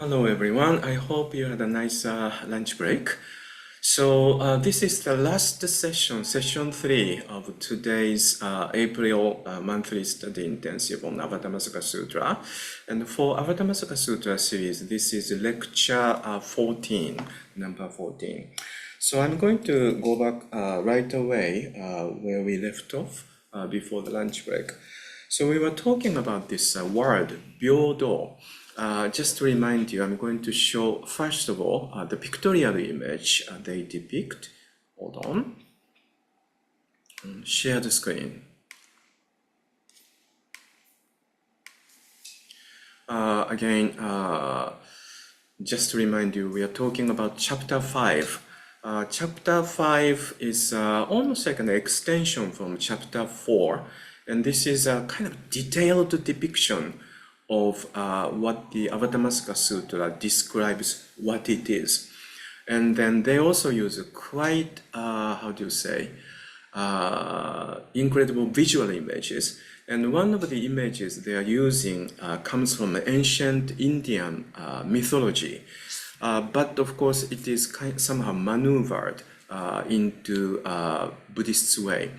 Hello everyone, I hope you had a nice lunch break. So this is the last session, session 3 of today's April monthly study intensive on Avatamsaka Sutra. And for Avatamsaka Sutra series, this is lecture 14, number 14. So I'm going to go back right away where we left off before the lunch break. So we were talking about this word, Byodo. Just to remind you, I'm going to show, first of all, the pictorial image they depict. Hold on. Share the screen. Again, just to remind you, we are talking about chapter 5. Chapter 5 is almost like an extension from chapter 4. And this is a kind of detailed depiction of what the Avatamsaka Sutra describes what it is. And then they also use quite, incredible visual images. And one of the images they are using comes from ancient Indian mythology. But of course, it is somehow maneuvered into Buddhist way.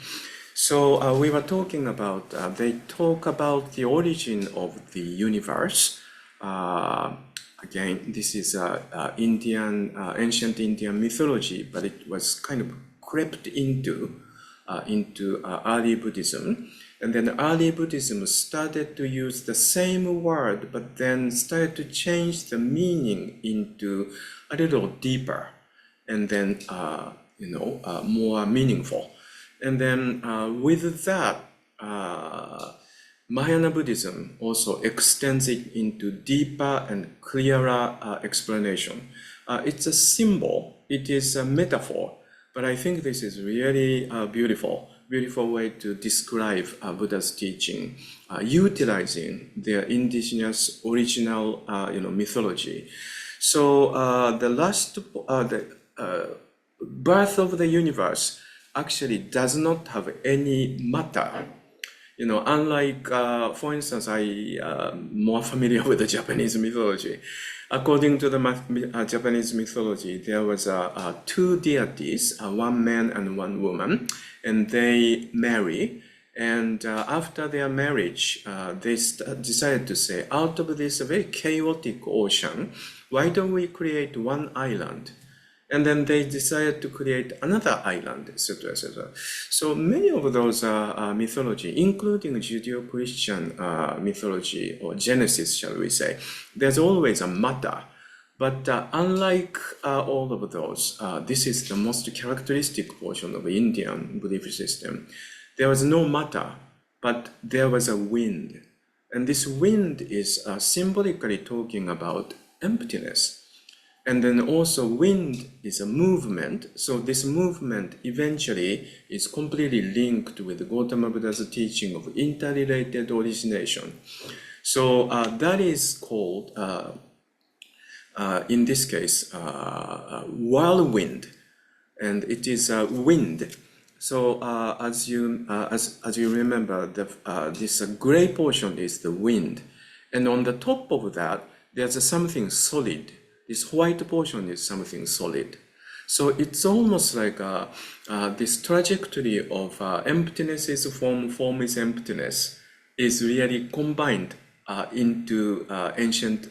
So we were talking about, they talk about the origin of the universe. Again, this is ancient Indian mythology, but it was kind of crept into early Buddhism. And then early Buddhism started to use the same word, but then started to change the meaning into a little deeper and then, more meaningful. And then with that, Mahayana Buddhism also extends it into deeper and clearer explanation. It's a symbol, it is a metaphor, but I think this is really beautiful way to describe Buddha's teaching, utilizing their indigenous original, mythology. So the birth of the universe actually does not have any matter. Unlike, for instance, I more familiar with the Japanese mythology. According to the Japanese mythology, there was two deities, one man and one woman, and they marry. And after their marriage, they decided to say, out of this very chaotic ocean, why don't we create one island? And then they decided to create another island, etc., etc. So many of those mythology, including Judeo-Christian mythology or Genesis, shall we say, there's always a matter. But unlike all of those, this is the most characteristic portion of Indian belief system. There was no matter, but there was a wind. And this wind is symbolically talking about emptiness. And then also wind is a movement. So this movement eventually is completely linked with Gautama Buddha's teaching of interrelated origination. So that is called, in this case, whirlwind. And it is wind. So as you remember, this gray portion is the wind. And on the top of that, there's something solid. This white portion is something solid. So it's almost like this trajectory of emptiness is form is emptiness is really combined into ancient,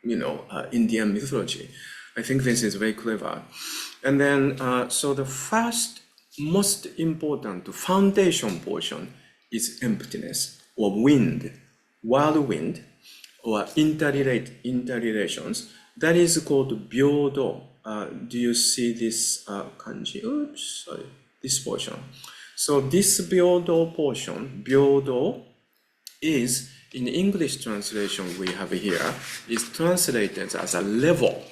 Indian mythology. I think this is very clever. And then, so the first most important foundation portion is emptiness or wind, whirlwind, or interrelations. That is called Byodo. Do you see this kanji? Oops, sorry, this portion. So this Byodo portion, Byodo, is, in English translation we have here, is translated as a level.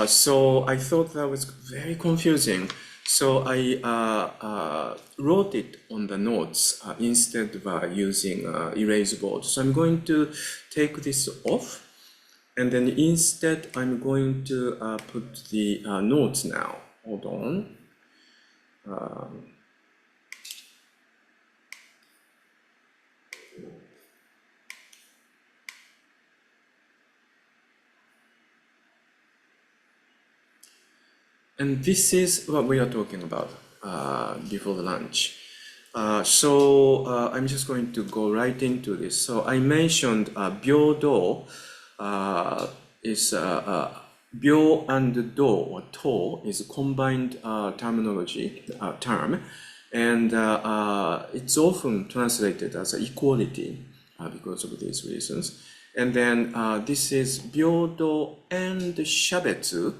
So I thought that was very confusing. So I wrote it on the notes instead of using erase board. So I'm going to take this off. And then instead, I'm going to put the notes now. Hold on. And this is what we are talking about before the lunch. So I'm just going to go right into this. So I mentioned Byodo is Byo and Do or To is a combined terminology term, and it's often translated as equality because of these reasons. And then this is Byodo and Shabetsu.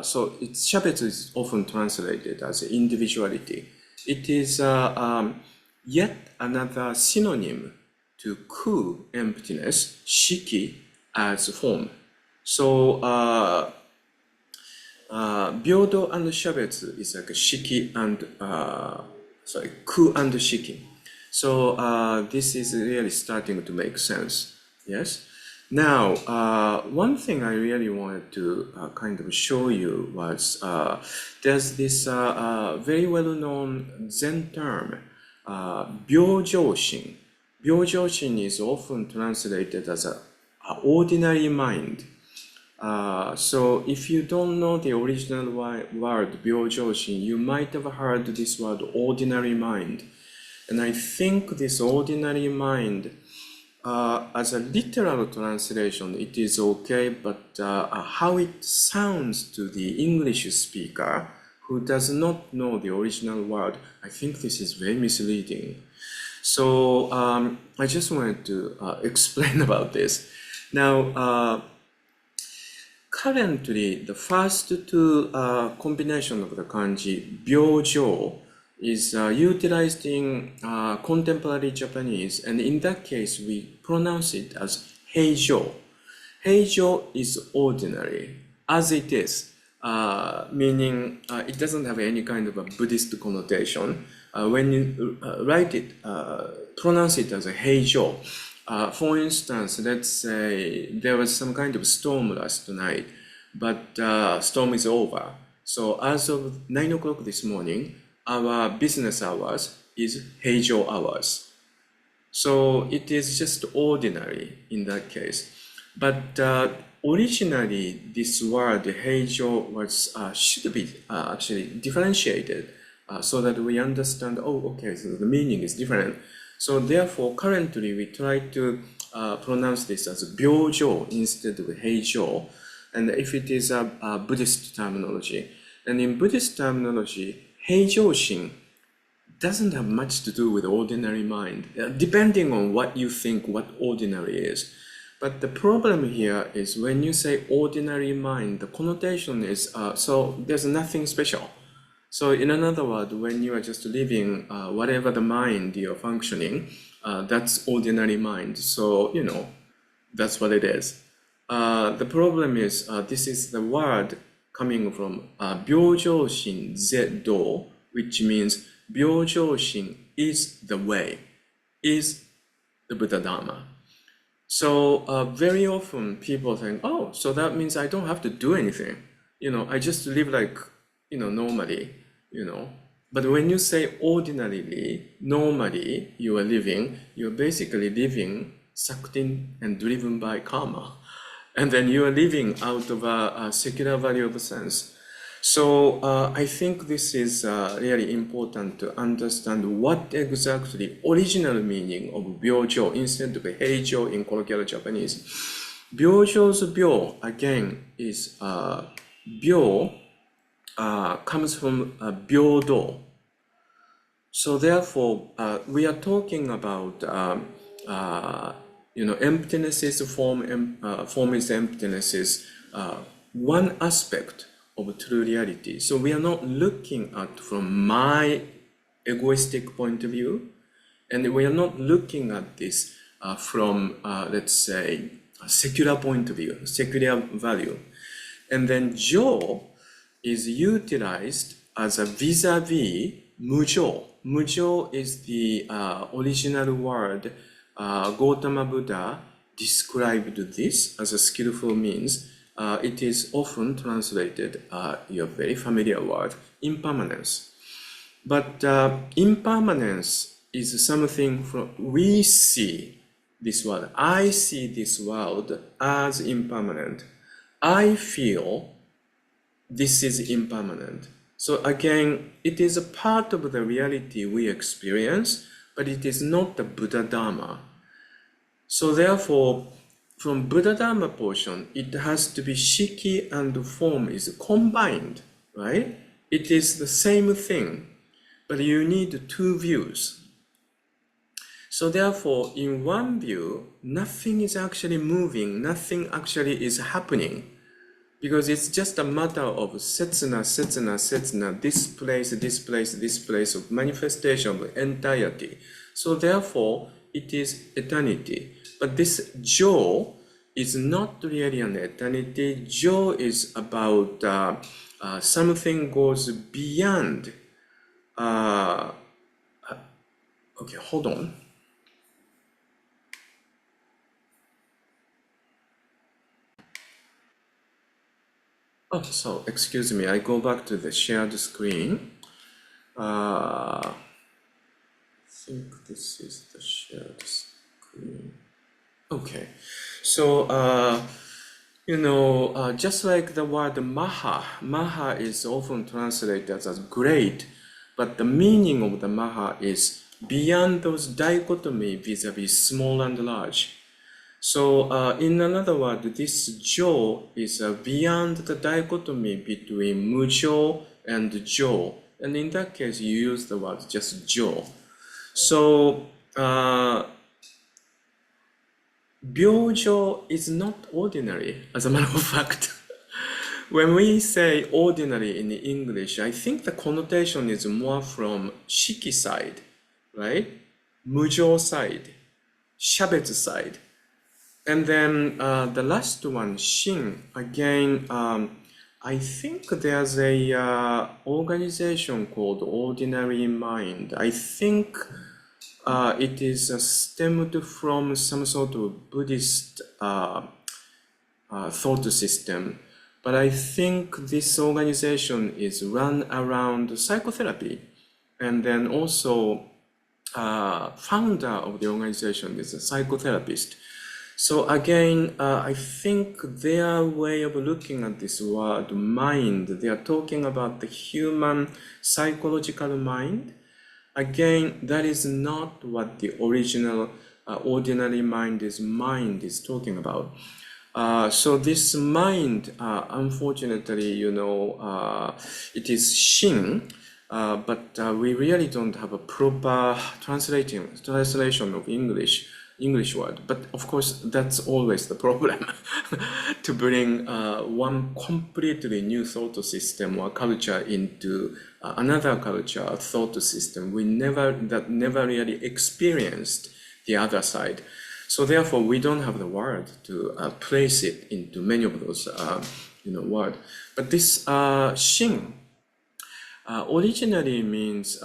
So Shabetsu is often translated as individuality. It is yet another synonym to ku, emptiness, shiki as form. So Byodo and Shabetsu is like a shiki and ku and shiki. So this is really starting to make sense. Yes. Now, one thing I really wanted to kind of show you was there's this very well-known Zen term, Byōjōshin. Byōjōshin is often translated as a ordinary mind. So if you don't know the original word Byōjōshin, you might have heard this word ordinary mind. And I think this ordinary mind, as a literal translation, it is okay, but how it sounds to the English speaker who does not know the original word, I think this is very misleading. So I just wanted to explain about this. Now, currently, the first two combination of the kanji, Byōjō, is utilized in contemporary Japanese, and in that case, we pronounce it as Heijō. Heijō is ordinary, as it is, meaning it doesn't have any kind of a Buddhist connotation. When you write it, pronounce it as a Heijō. For instance, let's say there was some kind of storm last night, but storm is over. So as of 9 o'clock this morning, our business hours is Heijō hours. So it is just ordinary in that case. But originally, this word Heijō was should be actually differentiated so that we understand, oh, okay, so the meaning is different. So therefore, currently, we try to pronounce this as Byōjō instead of Heijō. And if it is a Buddhist terminology, and in Buddhist terminology, Heijōshin doesn't have much to do with ordinary mind, depending on what you think what ordinary is. But the problem here is when you say ordinary mind, the connotation is, so there's nothing special. So in another word, when you are just living whatever the mind you're functioning, that's ordinary mind. So, you know, that's what it is. The problem is this is the word coming from Byōjōshin Zedo, which means Byōjōshin is the way, is the Buddhadharma. So very often people think, oh, so that means I don't have to do anything. You know, I just live like, you know, normally, you know. But when you say ordinarily, normally you are living, you're basically living sucked in and driven by karma. And then you are living out of a secular value of sense. So I think this is really important to understand what exactly original meaning of Byōjō instead of Heijō in colloquial Japanese. Byōjō's Byō, again, is Byō comes from Byōdo. So therefore, we are talking about you know, emptiness is form, form is emptiness is one aspect of true reality. So we are not looking at from my egoistic point of view, and we are not looking at this from, let's say, a secular point of view, secular value. And then Jo is utilized as a vis-a-vis Mujō. Mujō is the original word Gautama Buddha described this as a skillful means. It is often translated, your very familiar word, impermanence. But impermanence is something from we see this world. I see this world as impermanent. I feel this is impermanent. So again, it is a part of the reality we experience, but it is not the Buddha Dharma. So therefore, from Buddha Dharma portion, it has to be Shiki and form is combined, right? It is the same thing, but you need two views. So therefore, in one view, nothing is actually moving, nothing actually is happening, because it's just a matter of setsuna, setsuna, setsuna, this place, this place, this place of manifestation of entirety. So therefore, it is eternity. But this Jo is not really an eternity. Jo is about something goes beyond. Okay, hold on. Oh, so excuse me, I go back to the shared screen. I think this is the shared screen. Okay, so just like the word maha, maha is often translated as great, but the meaning of the maha is beyond those dichotomy vis-a-vis small and large. So in another word, this Jo is beyond the dichotomy between Mujo and Jo. And in that case, you use the word just Jo. So Byojo is not ordinary, as a matter of fact. When we say ordinary in English, I think the connotation is more from Shiki side, right? Mujo side, Shabetsu side. And then the last one, Shin, again, I think there's a organization called Ordinary Mind. I think it is stemmed from some sort of Buddhist thought system. But I think this organization is run around psychotherapy. And then also founder of the organization is a psychotherapist. So again, I think their way of looking at this word mind, they are talking about the human psychological mind. Again, that is not what the original ordinary mind is talking about. So this mind, unfortunately, it is Shin, but we really don't have a proper translation of English word. But of course, that's always the problem to bring one completely new thought system or culture into another culture, thought system. Never really experienced the other side. So therefore, we don't have the word to place it into many of those words. But this Shin originally means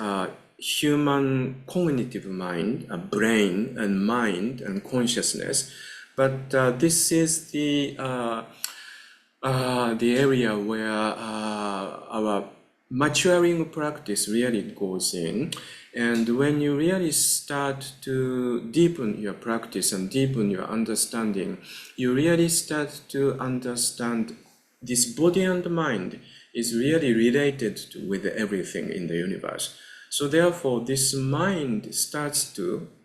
human cognitive mind, brain and mind and consciousness. But this is the area where our maturing practice really goes in. And when you really start to deepen your practice and deepen your understanding, you really start to understand this body and mind is really related with everything in the universe. So therefore, this mind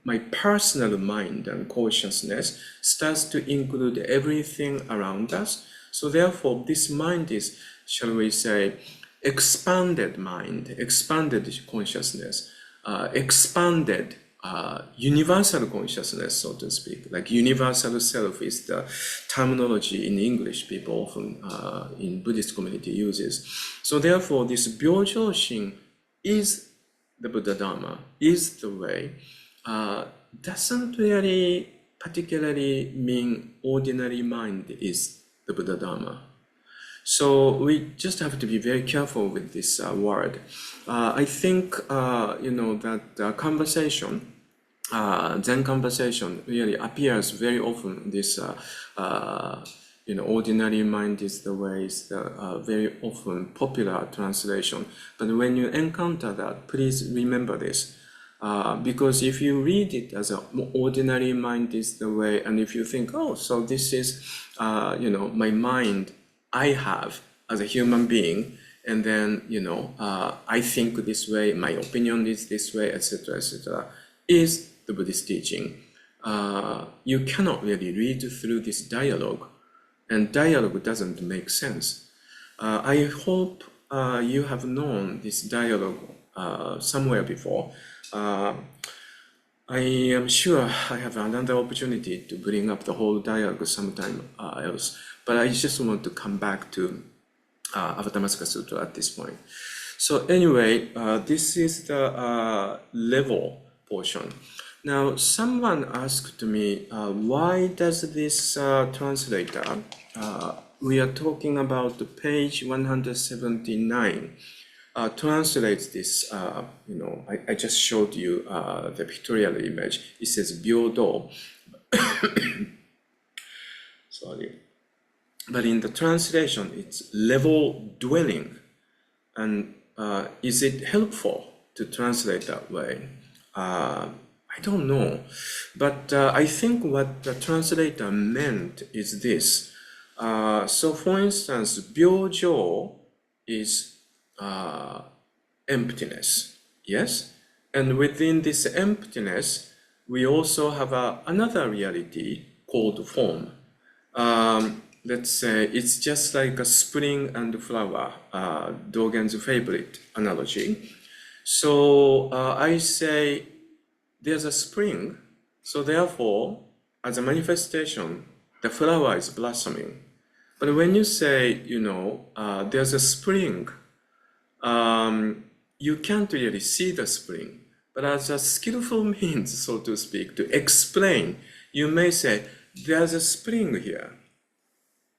my personal mind and consciousness starts to include everything around us. So therefore, this mind is, shall we say, expanded mind, expanded consciousness, expanded universal consciousness, so to speak. Like universal self is the terminology in English people often in Buddhist community uses. So therefore, this Byojo Shin is the Buddha Dharma, is the way, doesn't really particularly mean ordinary mind is the Buddha Dharma. So we just have to be very careful with this word. I think, that conversation, Zen conversation really appears very often. This, ordinary mind is the way is the very often popular translation. But when you encounter that, please remember this. Because if you read it as an ordinary mind is the way, and if you think, oh, so this is, my mind I have as a human being, and then, I think this way, my opinion is this way, etc., is the Buddhist teaching. You cannot really read through this dialogue, and dialogue doesn't make sense. I hope you have known this dialogue somewhere before. I am sure I have another opportunity to bring up the whole dialogue sometime else, but I just want to come back to Avatamsaka Sutra at this point. So anyway, this is the level portion. Now, someone asked me, why does this translator, we are talking about the page 179, translates this, I just showed you the pictorial image. It says Byodo. Sorry. But in the translation, it's level dwelling. And is it helpful to translate that way? I don't know. But I think what the translator meant is this. So for instance, Byojo is emptiness, yes? And within this emptiness, we also have another reality called form. Let's say it's just like a spring and flower, Dogen's favorite analogy. So I say there's a spring, so therefore, as a manifestation, the flower is blossoming. But when you say, there's a spring, you can't really see the spring. But as a skillful means, so to speak, to explain, you may say, there's a spring here.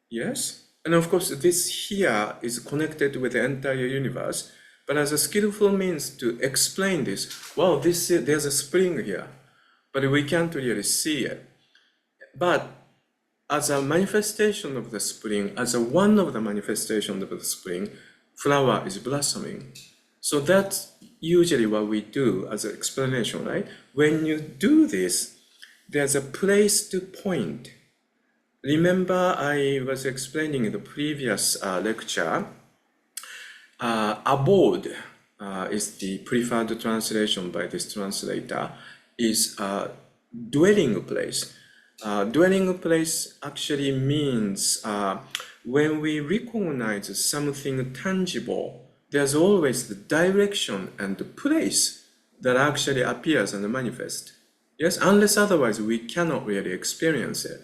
Yes? And of course, this here is connected with the entire universe. But as a skillful means to explain this, well, there's a spring here, but we can't really see it. But as a manifestation of the spring, as one of the manifestations of the spring, flower is blossoming. So that's usually what we do as an explanation, right? When you do this, there's a place to point. Remember, I was explaining in the previous lecture, abode is the preferred translation by this translator, is dwelling place. Dwelling place actually means when we recognize something tangible, there's always the direction and the place that actually appears and manifests. Yes, unless otherwise we cannot really experience it.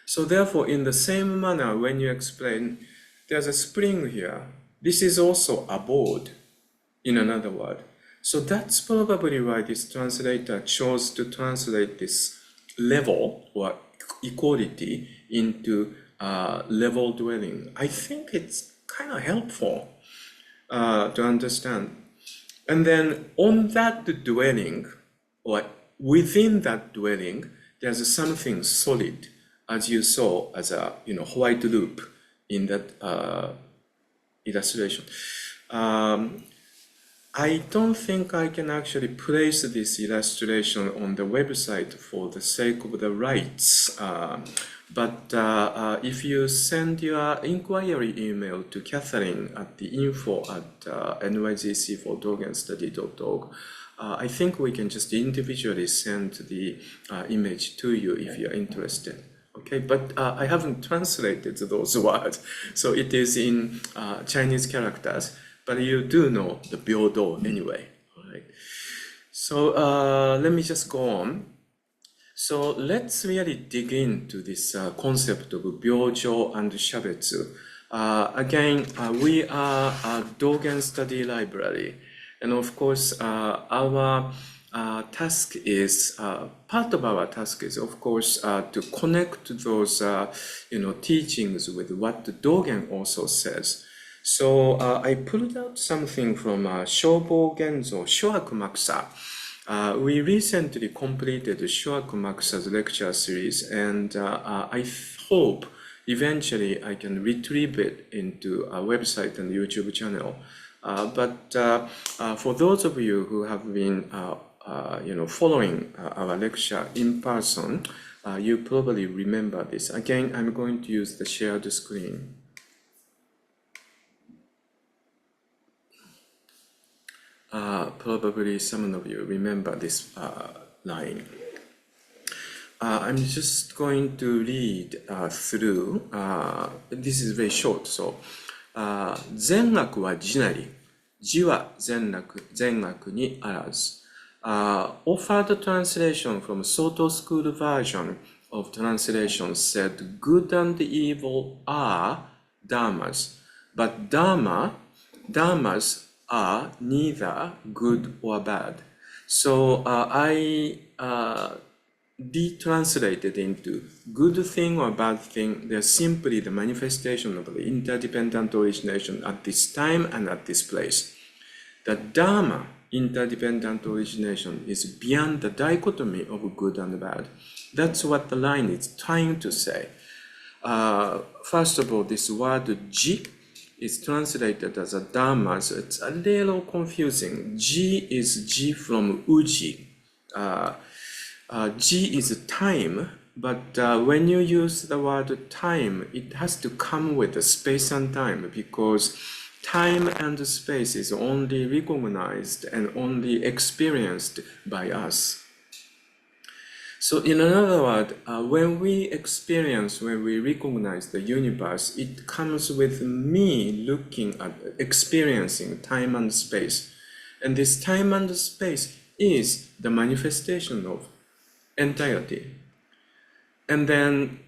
So therefore, in the same manner, when you explain, there's a spring here, this is also abode, in another word. So that's probably why this translator chose to translate this level or equality into level dwelling. I think it's kind of helpful to understand. And then on that dwelling, or within that dwelling, there's something solid, as you saw as a white loop in that illustration. I don't think I can actually place this illustration on the website for the sake of the rights. But if you send your inquiry email to Catherine at the info@nyzc4dogenstudy.org, I think we can just individually send the image to you if you're interested. Okay, but I haven't translated those words, so it is in Chinese characters, but you do know the Byodo anyway. All right. So let me just go on. So let's really dig into this concept of Byojo and Shabetsu. Again, we are a Dogen Study Library, and of course, our task is, part of our task is, of course, to connect those, teachings with what the Dogen also says. So I pulled out something from Shobo Genzo Shohakumakusa. We recently completed Shohakumakusa's lecture series, and I hope eventually I can retrieve it into a website and YouTube channel. But for those of you who have been following our lecture in person, you probably remember this. Again, I'm going to use the shared screen. Probably some of you remember this line. I'm just going to read through. This is very short. So, 善悪は自なり、自は善悪にあらず。Offered translation from Soto School version of translation said, good and evil are dharmas, but dharmas are neither good or bad. So I detranslated into good thing or bad thing. They're simply the manifestation of the interdependent origination at this time and at this place. The Dharma, interdependent origination, is beyond the dichotomy of good and bad. That's what the line is trying to say. First of all, this word ji is translated as a dharma, so it's a little confusing. Ji is ji from uji. Ji is time, but when you use the word time, it has to come with the space and time, because time and space is only recognized and only experienced by us. So in another word, when we recognize the universe, it comes with me looking at, experiencing time and space. And this time and space is the manifestation of entirety. And then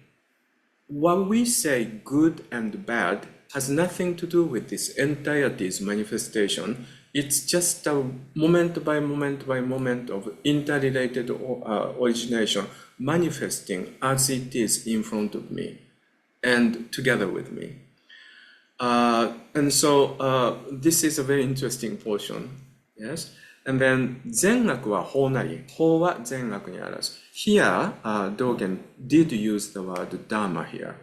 what we say good and bad has nothing to do with this entirety's manifestation. It's just a moment by moment by moment of interrelated origination manifesting as it is in front of me and together with me. And so this is a very interesting portion. Yes. And then 善悪は法なり、法は善悪にあらず. Here, Dogen did use the word dharma here.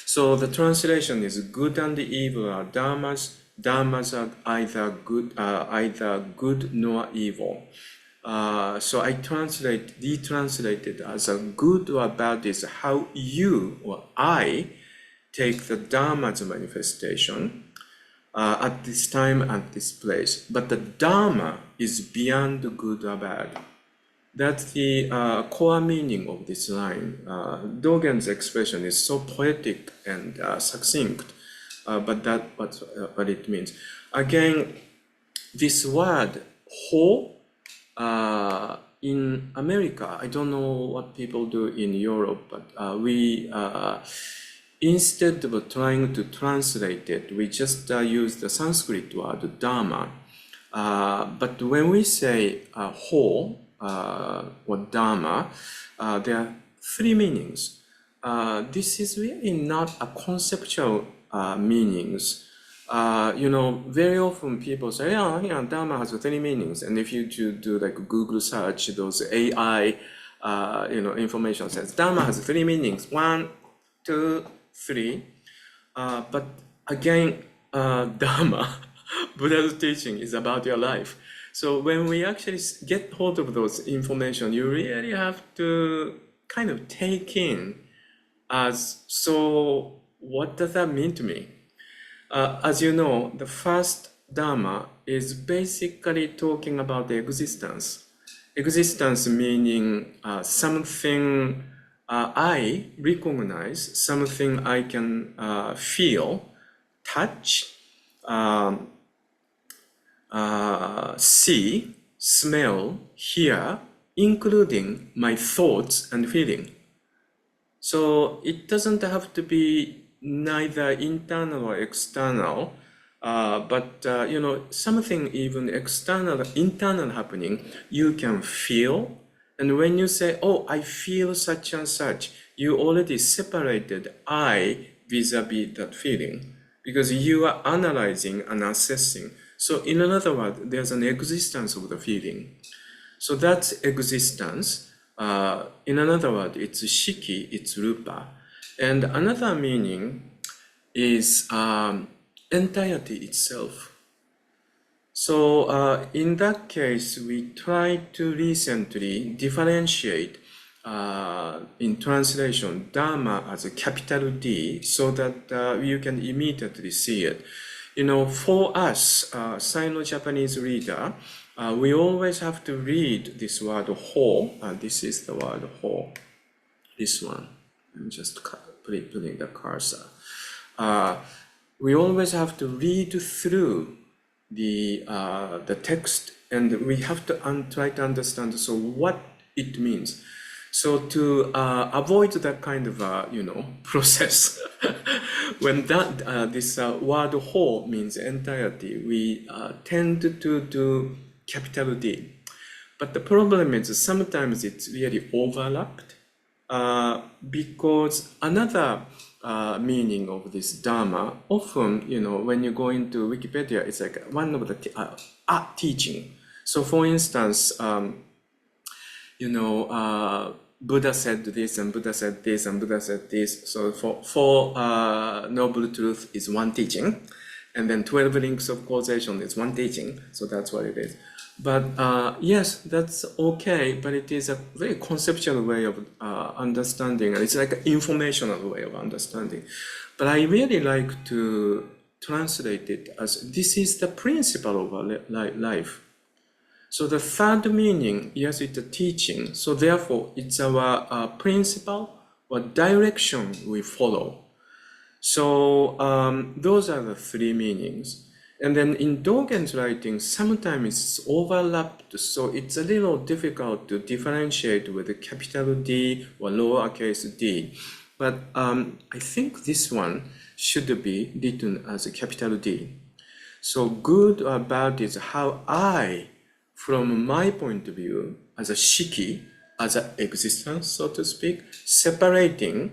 So the translation is good and evil are dharmas. Dharmas are either good nor evil. So I detranslated as a good or bad is how you or I take the dharma's manifestation at this time, at this place. But the dharma is beyond good or bad. That's the core meaning of this line. Dogen's expression is so poetic and succinct, but that's what it means. Again, this word, ho, in America, I don't know what people do in Europe, but we, instead of trying to translate it, we just use the Sanskrit word dharma. But when we say ho, or dharma, there are three meanings. This is really not a conceptual meanings. Very often people say, yeah, dharma has three meanings. And if you do like Google search, those AI, information says dharma has three meanings. 1, 2, 3. But again, dharma, Buddha's teaching is about your life. So when we actually get hold of those information, you really have to kind of take in as, so what does that mean to me? As you know, the first Dharma is basically talking about the existence. Existence meaning something I recognize, something I can feel, touch, see, smell, hear, including my thoughts and feeling. So it doesn't have to be neither internal or external, but something even internal happening, you can feel. And when you say, oh, I feel such and such, you already separated I vis-a-vis that feeling, because you are analyzing and assessing. So in another word, there's an existence of the feeling. So that's existence. In another word, it's shiki, it's rupa. And another meaning is entirety itself. So in that case, we try to recently differentiate in translation Dharma as a capital D, so that you can immediately see it. For us, Sino-Japanese reader, we always have to read this word "ho." This is the word "ho." This one. I'm just putting the cursor. We always have to read through the text, and we have to try to understand what it means. So to avoid that kind of process, when this word "whole" means entirety, we tend to do capital D. But the problem is sometimes it's really overlapped, because another meaning of this Dharma, often, when you go into Wikipedia, it's like one of the teaching. So for instance, Buddha said this, and Buddha said this, and Buddha said this. So Four Noble Truth is one teaching, and then 12 Links of Causation is one teaching. So that's what it is. But yes, that's okay, but it is a very conceptual way of understanding, and it's like an informational way of understanding. But I really like to translate it as this is the principle of life. So the third meaning, yes, it's a teaching. So therefore, it's our principle or direction we follow. So those are the three meanings. And then in Dogen's writing, sometimes it's overlapped, so it's a little difficult to differentiate with a capital D or lowercase d. But I think this one should be written as a capital D. So good or bad is how I, from my point of view, as a shiki, as an existence, so to speak, separating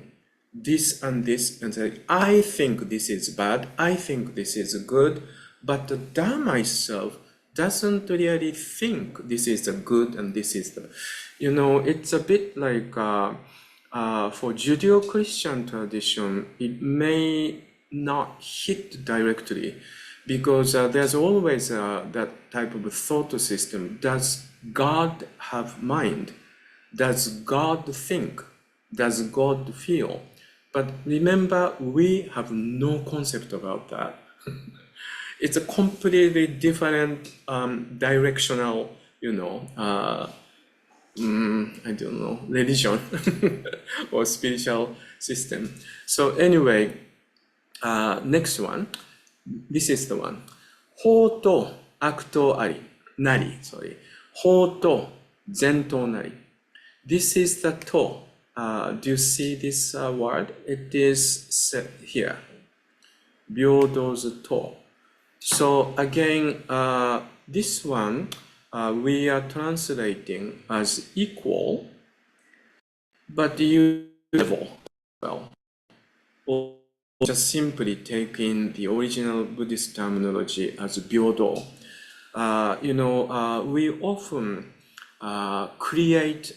this and this and say, I think this is bad, I think this is good, but the Dharma itself doesn't really think this is the good and this is the, it's a bit like for Judeo-Christian tradition, it may not hit directly because there's always that type of thought system. Does God have mind? Does God think? Does God feel? But remember, we have no concept about that. It's a completely different directional, I don't know, religion or spiritual system. So anyway, next one. This is the one. 法と悪とあり、なり、sorry. 法と善となり. This is the to. Do you see this word? It is set here. 平等ずと. So again, this one we are translating as equal, but you level well, or just simply taking the original Buddhist terminology as 平等. We often create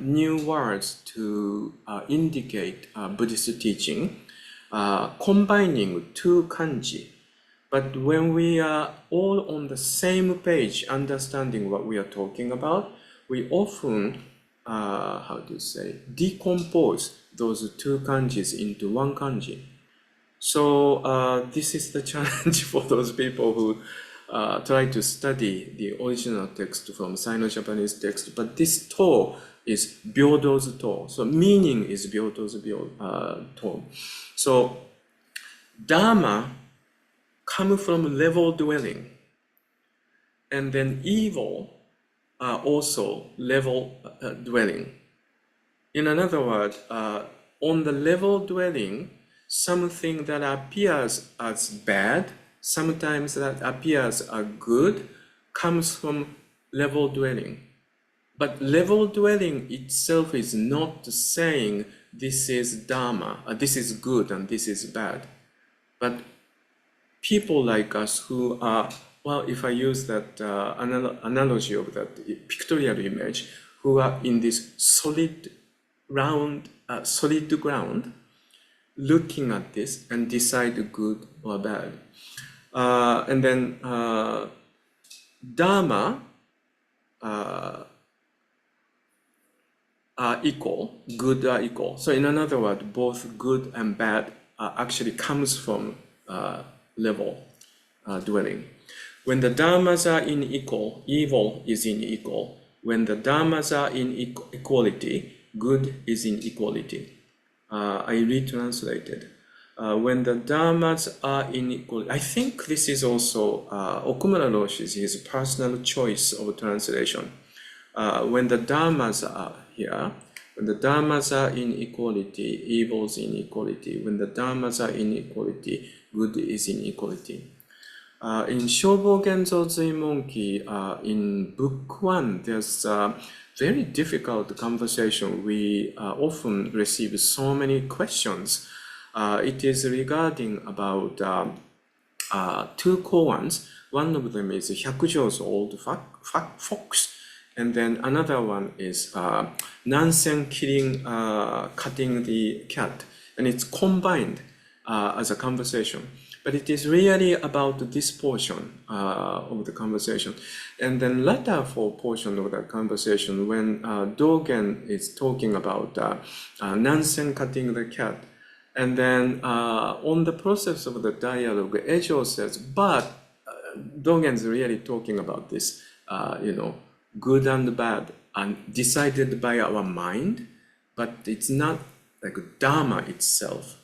new words to indicate Buddhist teaching, combining two kanji. But when we are all on the same page, understanding what we are talking about, we often, decompose those two kanjis into one kanji. So this is the challenge for those people who try to study the original text from Sino-Japanese text. But this to is 平等ずと. So meaning is 平等ずと. So Dharma come from level dwelling, and then evil are also level dwelling. In another word, on the level dwelling, something that appears as bad, sometimes that appears as good, comes from level dwelling. But level dwelling itself is not saying this is Dharma, this is good and this is bad. But people like us who are, well, if I use that analogy of that pictorial image, who are in this solid ground, looking at this and decide good or bad. And then Dharma are equal, good are equal. So in another word, both good and bad actually comes from level. dwelling. When the dharmas are unequal, evil is unequal. When the dharmas are in equality, good is in equality. I retranslated. When the dharmas are in equality, I think this is also Okumura Roshi's his personal choice of translation. When the dharmas are here, when the dharmas are in equality, evil is in equality. When the dharmas are in equality, good is in equality. In Shobo Genzo Zuimonki, in book 1, there's a very difficult conversation. We often receive so many questions. It is regarding about two koans. One of them is Hyakujo's old fox, and then another one is Nansen cutting the cat, and it's combined as a conversation. But it is really about this portion of the conversation. And then latter for portion of the conversation, when Dogen is talking about Nansen cutting the cat, and then on the process of the dialogue, Ejo says, but Dogen's really talking about this, good and bad, and decided by our mind, but it's not like Dharma itself,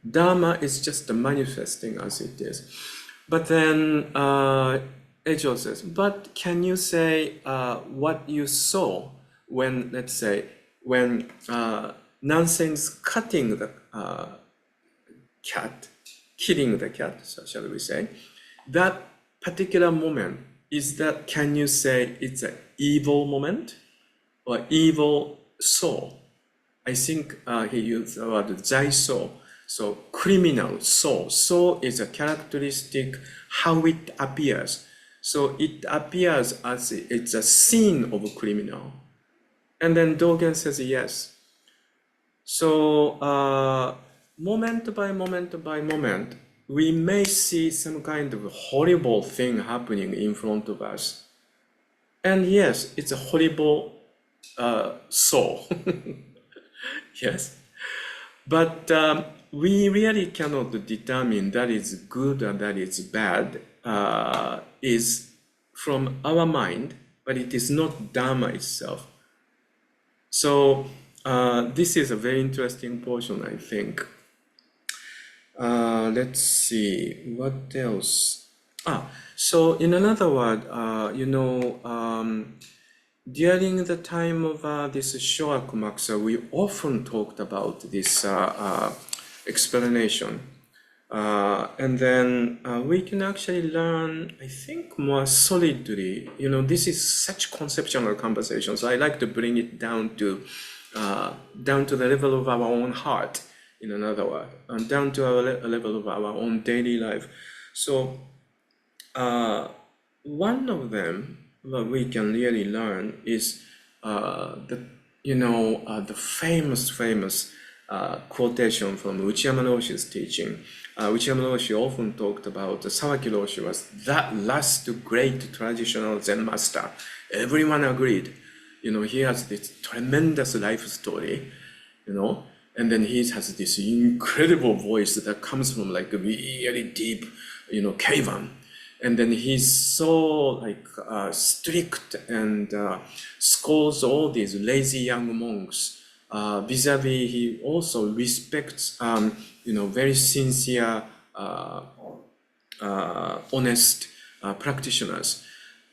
Dharma is just manifesting as it is. But then Ejo says, but can you say what you saw when, let's say, when Nansen's cutting the cat, killing the cat, so shall we say, that particular moment, can you say it's an evil moment or evil soul? I think he used the word zaiso. So criminal soul. Soul is a characteristic, how it appears. So it appears as it's a scene of a criminal. And then Dogen says yes. So moment by moment, we may see some kind of horrible thing happening in front of us. And yes, it's a horrible soul. Yes. But we really cannot determine that is good or that is bad is from our mind, but it is not Dharma itself. So this is a very interesting portion, I think. Let's see, what else? So in another word, during the time of this Shoakumakusa, we often talked about this explanation. And then we can actually learn, I think, more solidly. This is such conceptual conversation, so I like to bring it down to the level of our own heart, in another word, and down to our level of our own daily life. So one of them, what we can really learn is the famous quotation from Uchiyama Roshi's teaching. Uchiyama Roshi often talked about Sawaki Roshi was that last great traditional Zen master. Everyone agreed. He has this tremendous life story, and then he has this incredible voice that comes from like a really deep, cavern. And then he's so strict and scolds all these lazy young monks. Vis-a-vis, he also respects, very sincere, honest practitioners.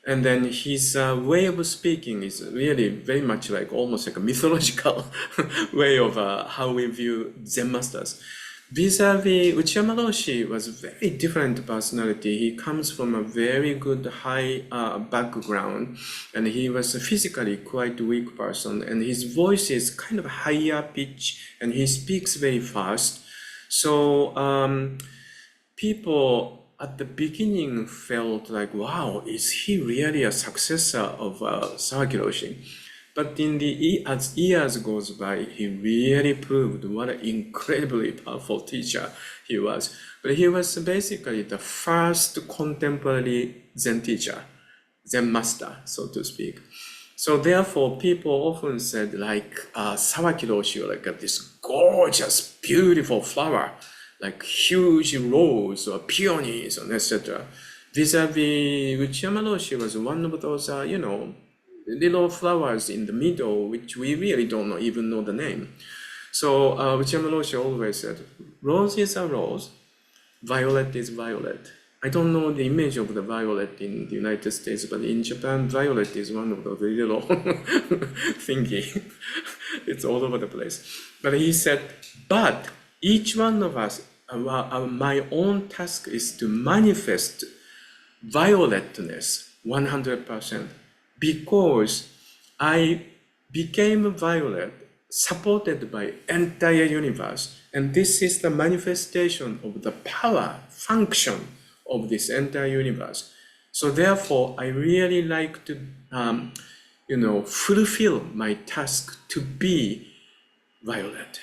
And then his way of speaking is really very much almost like a mythological way of how we view Zen masters. Vis-a-vis, Uchiyama Roshi was a very different personality. He comes from a very good high background, and he was a physically quite weak person, and his voice is kind of higher pitch, and he speaks very fast. So people at the beginning felt like, wow, is he really a successor of Sawaki Roshi? But as years goes by, he really proved what an incredibly powerful teacher he was. But he was basically the first contemporary Zen teacher, Zen master, so to speak. So therefore, people often said Sawaki Roshi, this gorgeous, beautiful flower. like huge rose or peonies and etc. Vis-a-vis Uchiyama Roshi was one of those, little flowers in the middle, which we really don't even know the name. So Uchiyama Roshi always said, rose is a rose, violet is violet. I don't know the image of the violet in the United States, but in Japan, violet is one of those little thingy. It's all over the place. But he said, but each one of us, my own task is to manifest violetness 100%, because I became violet, supported by entire universe, and this is the manifestation of the power, function of this entire universe. So therefore, I really like to, fulfill my task to be violet.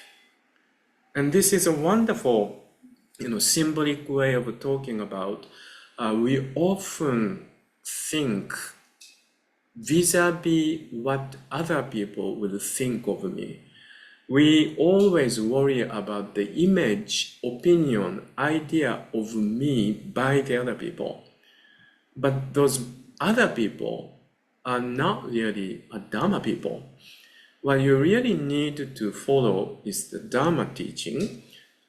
And this is a wonderful, symbolic way of talking about. We often think vis-a-vis what other people will think of me. We always worry about the image, opinion, idea of me by the other people. But those other people are not really a Dharma people. What you really need to follow is the Dharma teaching,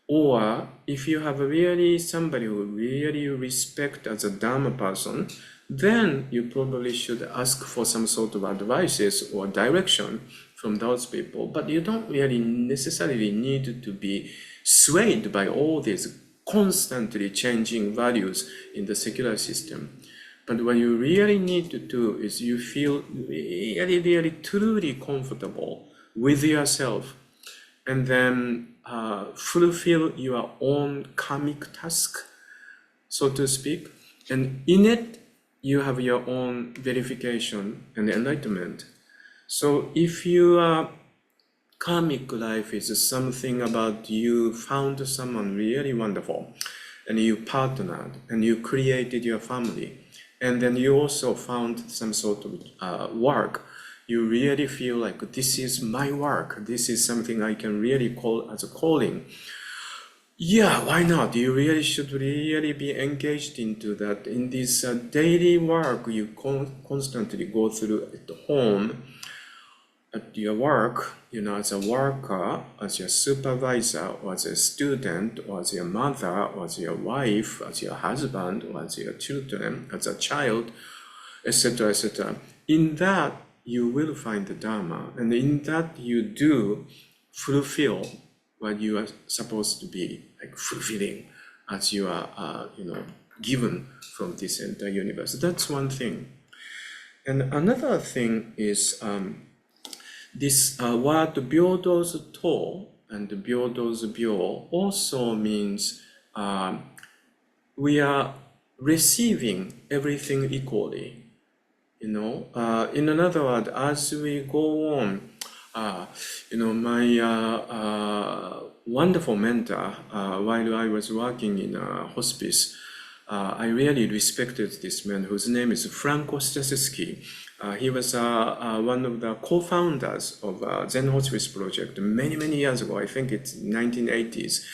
or if you have really somebody who really respect as a Dharma person, then you probably should ask for some sort of advices or direction from those people. But you don't really necessarily need to be swayed by all these constantly changing values in the secular system. But what you really need to do is you feel really, really, truly comfortable with yourself, and then fulfill your own karmic task, so to speak. And in it, you have your own verification and enlightenment. So if your karmic life is something about you found someone really wonderful, and you partnered, and you created your family, and then you also found some sort of work, you really feel like this is my work, this is something I can really call as a calling. Yeah, why not? You really should really be engaged into that. In this daily work you constantly go through at home, at your work, as a worker, as your supervisor, or as a student, or as your mother, or as your wife, as your husband, or as your children, as a child, etc., etc. In that, you will find the Dharma, and in that you do fulfill what you are supposed to be, like fulfilling as you are, given from this entire universe. That's one thing. And another thing is this word Byodo's To and Byodo's Byo also means we are receiving everything equally. In another word, as we go on, my wonderful mentor, while I was working in a hospice, I really respected this man whose name is Franco Staszewski. He was one of the co-founders of Zen Hospice Project many, many years ago. I think it's 1980s.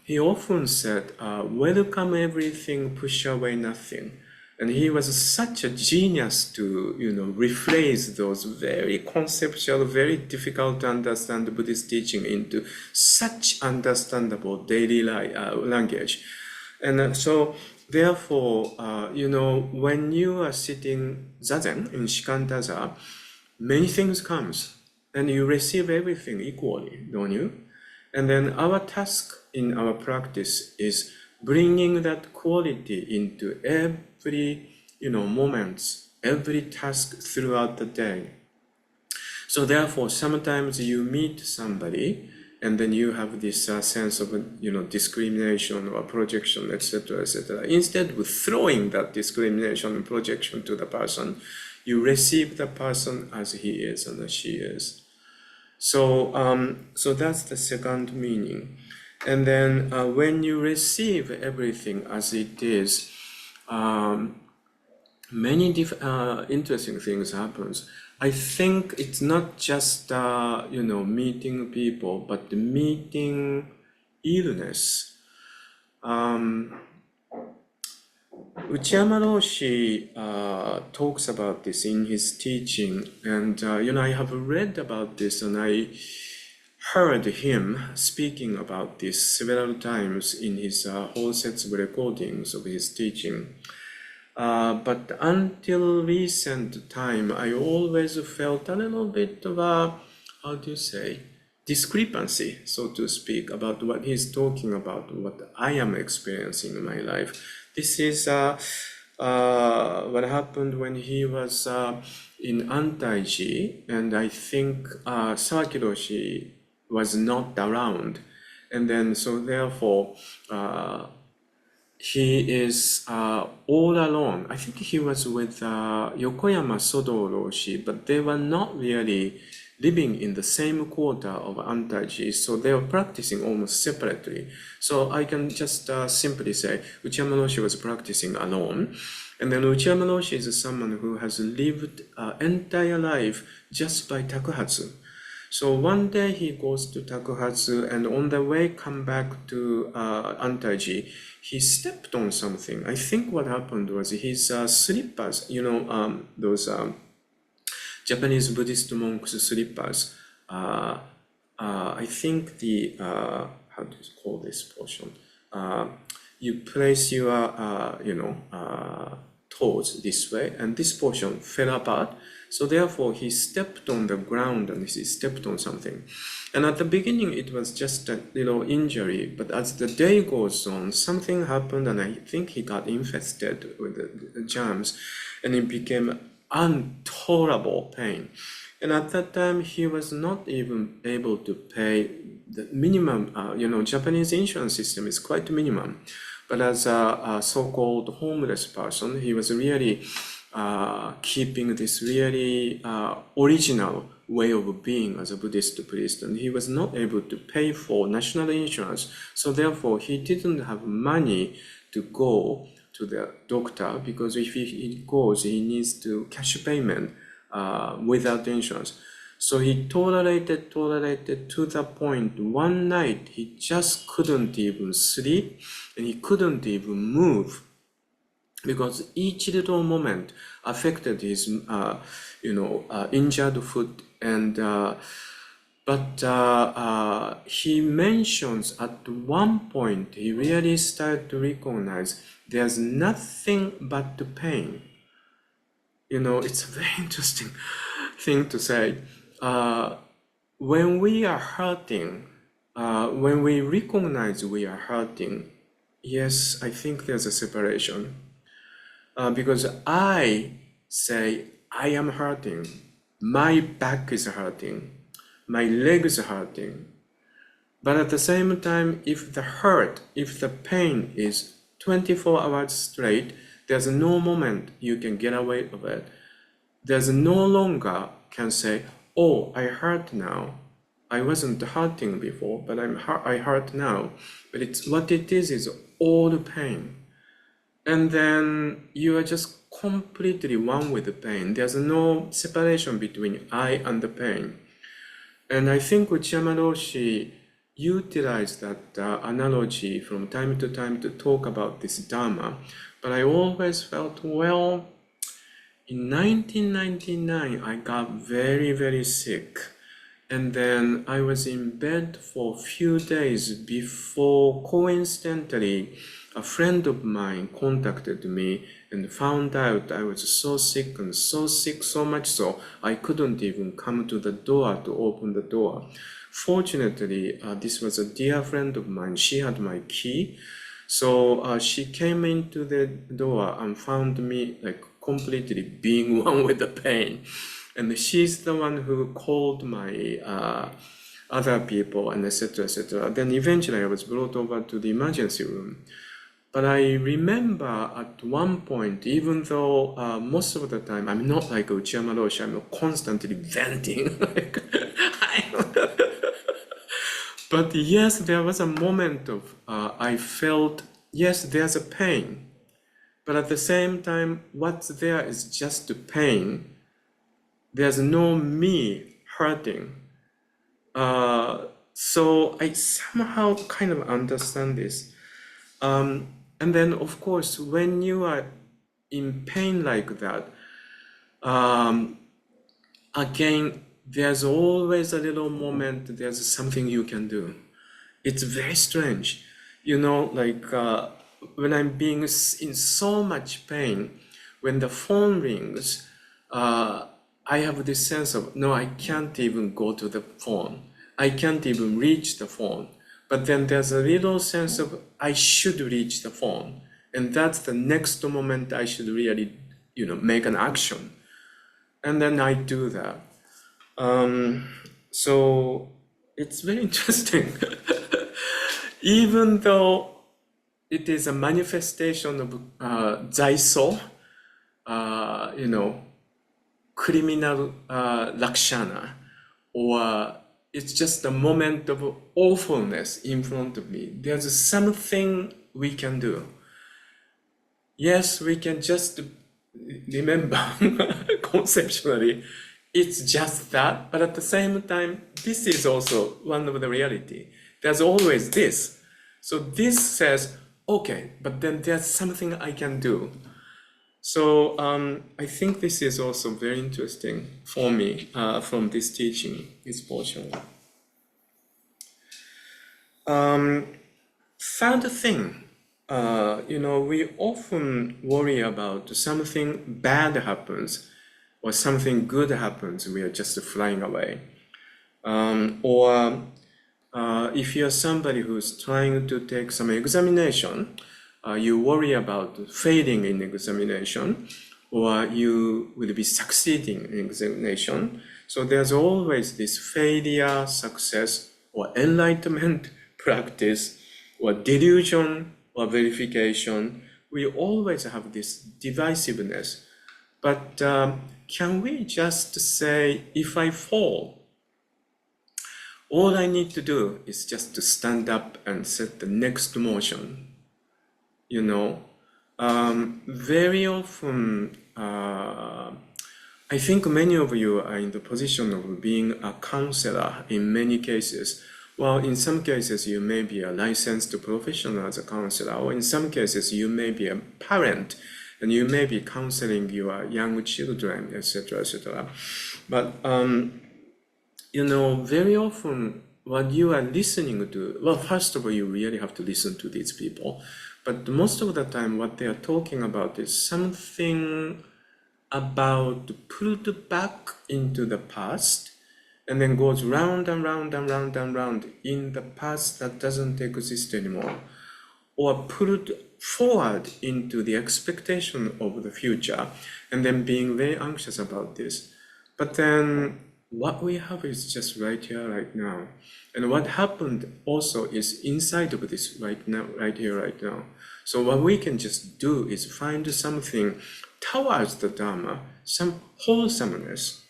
He often said, welcome everything, push away nothing. And he was such a genius to, rephrase those very conceptual, very difficult to understand Buddhist teaching into such understandable daily language. And so, therefore, when you are sitting zazen in shikantaza, many things comes, and you receive everything equally, don't you? And then our task in our practice is bringing that quality into every, moments, every task throughout the day. So therefore, sometimes you meet somebody, and then you have this sense of, discrimination or projection, etc., etc. Instead of throwing that discrimination and projection to the person, you receive the person as he is and as she is. So, so that's the second meaning. And then when you receive everything as it is, many interesting things happens. I think it's not just meeting people, but meeting illness. Uchiyama Roshi talks about this in his teaching, and I have read about this, and I heard him speaking about this several times in his whole sets of recordings of his teaching. But until recent time, I always felt a little bit of a, how do you say, discrepancy, so to speak, about what he's talking about, what I am experiencing in my life. This is what happened when he was in Antaiji, and I think Sawaki Roshi was not around, and then so therefore he is all alone. I think he was with Yokoyama Sodo Roshi, but they were not really living in the same quarter of Antaiji, so they were practicing almost separately. So I can just simply say Uchiyama Roshi was practicing alone, and then Uchiyama Roshi is someone who has lived entire life just by takuhatsu. So one day he goes to takuhatsu, and on the way come back to Antaiji, he stepped on something. I think what happened was his slippers, those Japanese Buddhist monks' slippers. I think the, how do you call this portion? You place your, toes this way, and this portion fell apart. So therefore, he stepped on the ground and he stepped on something. And at the beginning, it was just a little injury. But as the day goes on, something happened, and I think he got infested with the germs, and it became intolerable pain. And at that time, he was not even able to pay the minimum. Japanese insurance system is quite minimum. But as a so-called homeless person, he was really keeping this really original way of being as a Buddhist priest, and he was not able to pay for national insurance. So therefore, he didn't have money to go to the doctor, because if he goes, he needs to cash payment without insurance. So he tolerated to the point one night he just couldn't even sleep, and he couldn't even move, because each little moment affected his injured foot. And but he mentions at one point he really started to recognize there's nothing but the pain. It's a very interesting thing to say. When we are hurting, when we recognize we are hurting, yes, I think there's a separation. Because I say, I am hurting, my back is hurting, my legs are hurting. But at the same time, if the pain is 24 hours straight, there's no moment you can get away with it. There's no longer can say, oh, I hurt now. I wasn't hurting before, but I hurt now. But what it is all the pain. And then you are just completely one with the pain. There's no separation between I and the pain. And I think Uchiyama Roshi utilized that analogy from time to time to talk about this Dharma. But I always felt, well, in 1999, I got very, very sick. And then I was in bed for a few days before, coincidentally, a friend of mine contacted me and found out I was so sick, so much so I couldn't even come to the door to open the door. Fortunately, this was a dear friend of mine. She had my key. So she came into the door and found me like completely being one with the pain. And she's the one who called my other people, and etc., etc. Then eventually I was brought over to the emergency room. But I remember at one point, even though most of the time I'm not like Uchiyama Roshi, I'm constantly venting. But yes, there was a moment of I felt, yes, there's a pain. But at the same time, what's there is just the pain. There's no me hurting. So I somehow kind of understand this. And then, of course, when you are in pain like that, again, there's always a little moment, there's something you can do. It's very strange. Like when I'm being in so much pain, when the phone rings, I have this sense of, no, I can't even go to the phone. I can't even reach the phone. But then there's a little sense of, I should reach the phone. And that's the next moment I should really, make an action. And then I do that. So it's very interesting. Even though it is a manifestation of Zaiso, criminal lakshana, or it's just a moment of awfulness in front of me. There's something we can do. Yes, we can just remember conceptually, it's just that, but at the same time, this is also one of the reality. There's always this. So this says, okay, but then there's something I can do. So I think this is also very interesting for me from this teaching, this portion. Third thing, we often worry about something bad happens or something good happens, we are just flying away. Or if you're somebody who's trying to take some examination, you worry about failing in examination, or you will be succeeding in examination. So there's always this failure, success, or enlightenment practice, or delusion, or verification. We always have this divisiveness. But can we just say, if I fall, all I need to do is just to stand up and set the next motion? Very often, I think many of you are in the position of being a counselor in many cases. Well, in some cases, you may be a licensed professional as a counselor, or in some cases, you may be a parent, and you may be counseling your young children, etc., etc. But, very often, what you are listening to, well, first of all, you really have to listen to these people. But most of the time, what they are talking about is something about pulled back into the past, and then goes round and round and round and round in the past that doesn't exist anymore, or pulled forward into the expectation of the future, and then being very anxious about this. But then what we have is just right here, right now. And what happened also is inside of this right now, right here, right now. So what we can just do is find something towards the Dharma, some wholesomeness,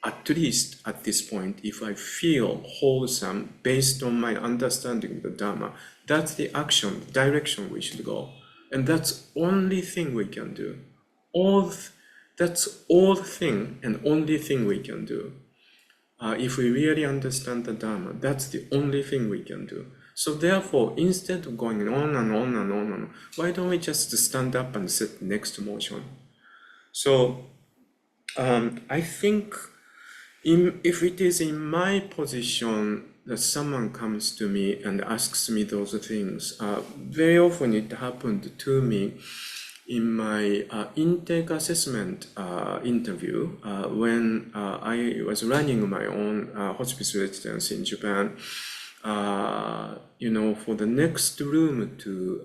at least at this point. If I feel wholesome based on my understanding of the Dharma, that's the action, direction we should go. And that's only thing we can do. That's all thing and only thing we can do. If we really understand the Dharma, that's the only thing we can do. So therefore, instead of going on and on and on and on, why don't we just stand up and set next motion? So I think if it is in my position that someone comes to me and asks me those things, very often it happened to me in my intake assessment interview when I was running my own hospice residence in Japan. For the next room to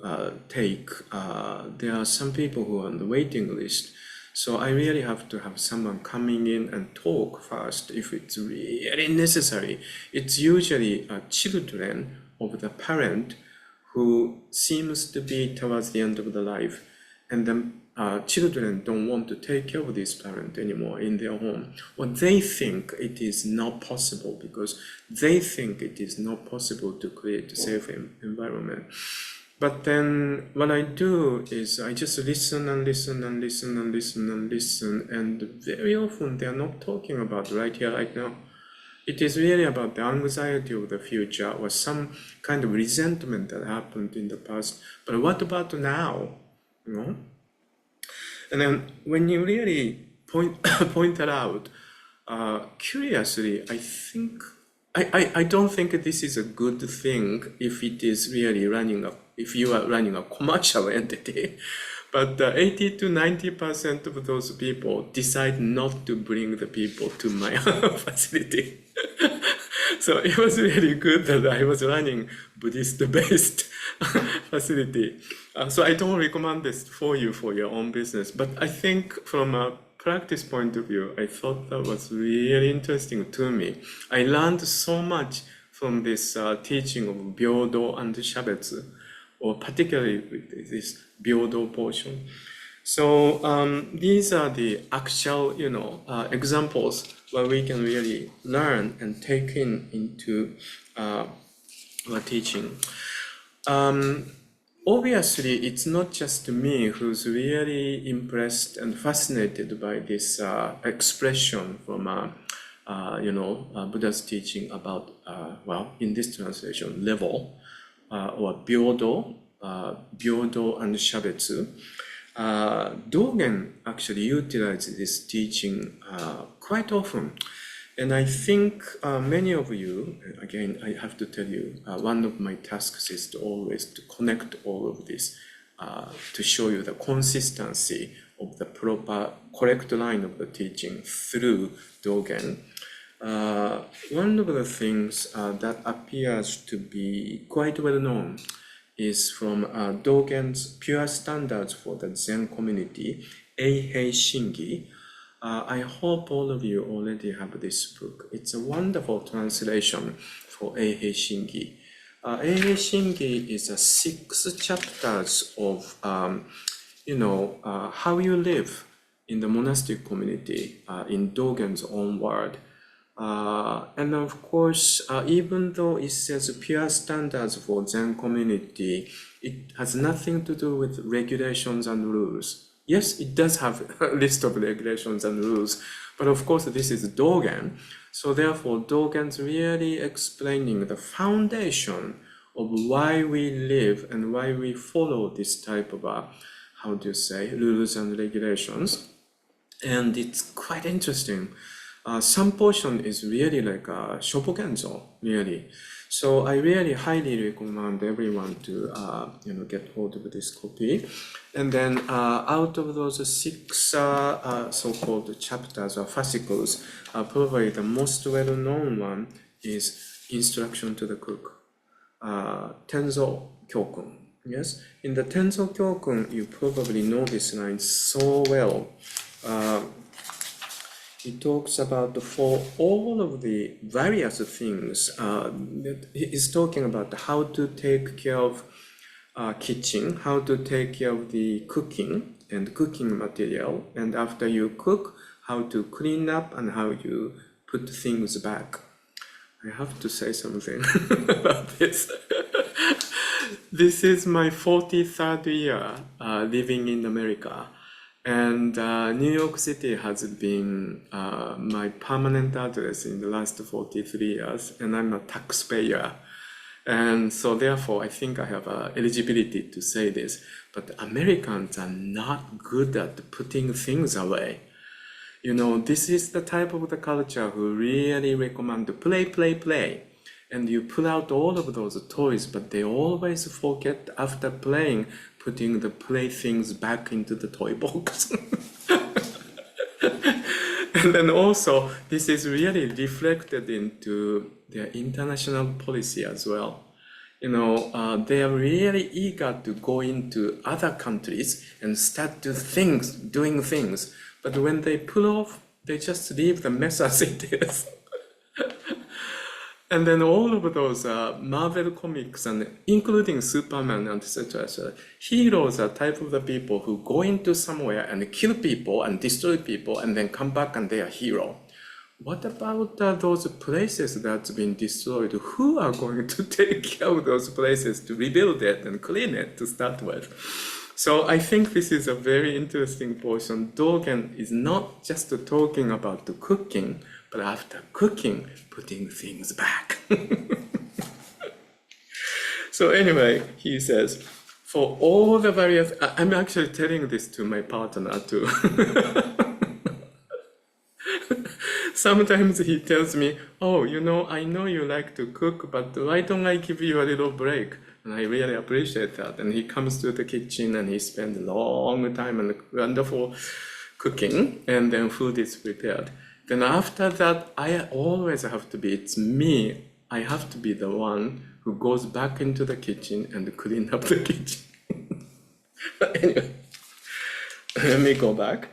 take, there are some people who are on the waiting list. So I really have to have someone coming in and talk first if it's really necessary. It's usually children of the parent who seems to be towards the end of the life, and then children don't want to take care of this parent anymore in their home. Or they think it is not possible because they think it is not possible to create a safe environment. But then what I do is I just listen and listen and listen and listen and listen, and very often they are not talking about right here, right now. It is really about the anxiety of the future or some kind of resentment that happened in the past. But what about now? You know? And then when you really pointed out, curiously, I don't think this is a good thing if it is really if you are running a commercial entity. But 80 to 90% of those people decide not to bring the people to my facility. So it was really good that I was running Buddhist-based facility. So I don't recommend this for you for your own business. But I think from a practice point of view, I thought that was really interesting to me. I learned so much from this teaching of Byodo and Shabetsu, or particularly with this Byodo portion. So these are the actual, examples where we can really learn and take into our teaching. Obviously, it's not just me who's really impressed and fascinated by this expression from, Buddha's teaching about, in this translation, level, or Byodo and Shabetsu. Dogen actually utilizes this teaching quite often. And I think many of you, again, I have to tell you, one of my tasks is to always to connect all of this to show you the consistency of the correct line of the teaching through Dogen. One of the things that appears to be quite well known is from Dogen's Pure Standards for the Zen Community, Eihei Shingi. I hope all of you already have this book. It's a wonderful translation for Eihei Shingi. Eihei Shingi is 6 chapters of, how you live in the monastic community in Dogen's own word. And of course, even though it says pure standards for Zen community, it has nothing to do with regulations and rules. Yes, it does have a list of regulations and rules, but of course this is Dogen. So therefore, Dogen's really explaining the foundation of why we live and why we follow this type of, rules and regulations. And it's quite interesting. Some portion is really like Shobogenzo, really. So I really highly recommend everyone to get hold of this copy. And then out of those 6 so-called chapters or fascicles, probably the most well-known one is Instruction to the Cook, Tenzo Kyokun. Yes, in the Tenzo Kyokun, you probably know this line so well. He talks about for all of the various things. He's talking about how to take care of kitchen, how to take care of the cooking and cooking material, and after you cook, how to clean up and how you put things back. I have to say something about this. This is my 43rd year living in America. And New York City has been my permanent address in the last 43 years, and I'm a taxpayer. And so therefore, I think I have eligibility to say this, but Americans are not good at putting things away. This is the type of the culture who really recommend to play. And you pull out all of those toys, but they always forget after playing, putting the playthings back into the toy box. And then also, this is really reflected into their international policy as well. They are really eager to go into other countries and start doing things. But when they pull off, they just leave the mess as it is. And then all of those Marvel comics, and including Superman and etc. Heroes are type of the people who go into somewhere and kill people and destroy people and then come back and they are hero. What about those places that's been destroyed? Who are going to take care of those places to rebuild it and clean it to start with? So I think this is a very interesting portion. Dogen is not just talking about the cooking, but after cooking, putting things back. So anyway, he says, for all the various, I'm actually telling this to my partner too. Sometimes he tells me, oh, I know you like to cook, but why don't I give you a little break? And I really appreciate that. And he comes to the kitchen and he spends a long time and wonderful cooking, and then food is prepared. Then after that, I always have to be, it's me, I have to be the one who goes back into the kitchen and clean up the kitchen. But anyway, let me go back.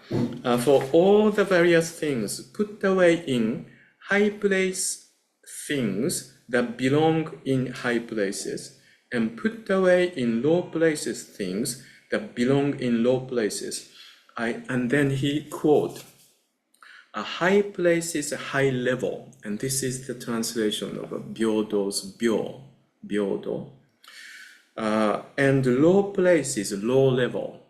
For all the various things, put away in high place things that belong in high places, and put away in low places things that belong in low places. And then he quote, a high place is a high level, and this is the translation of Byodo's Byodo. And low place is low level.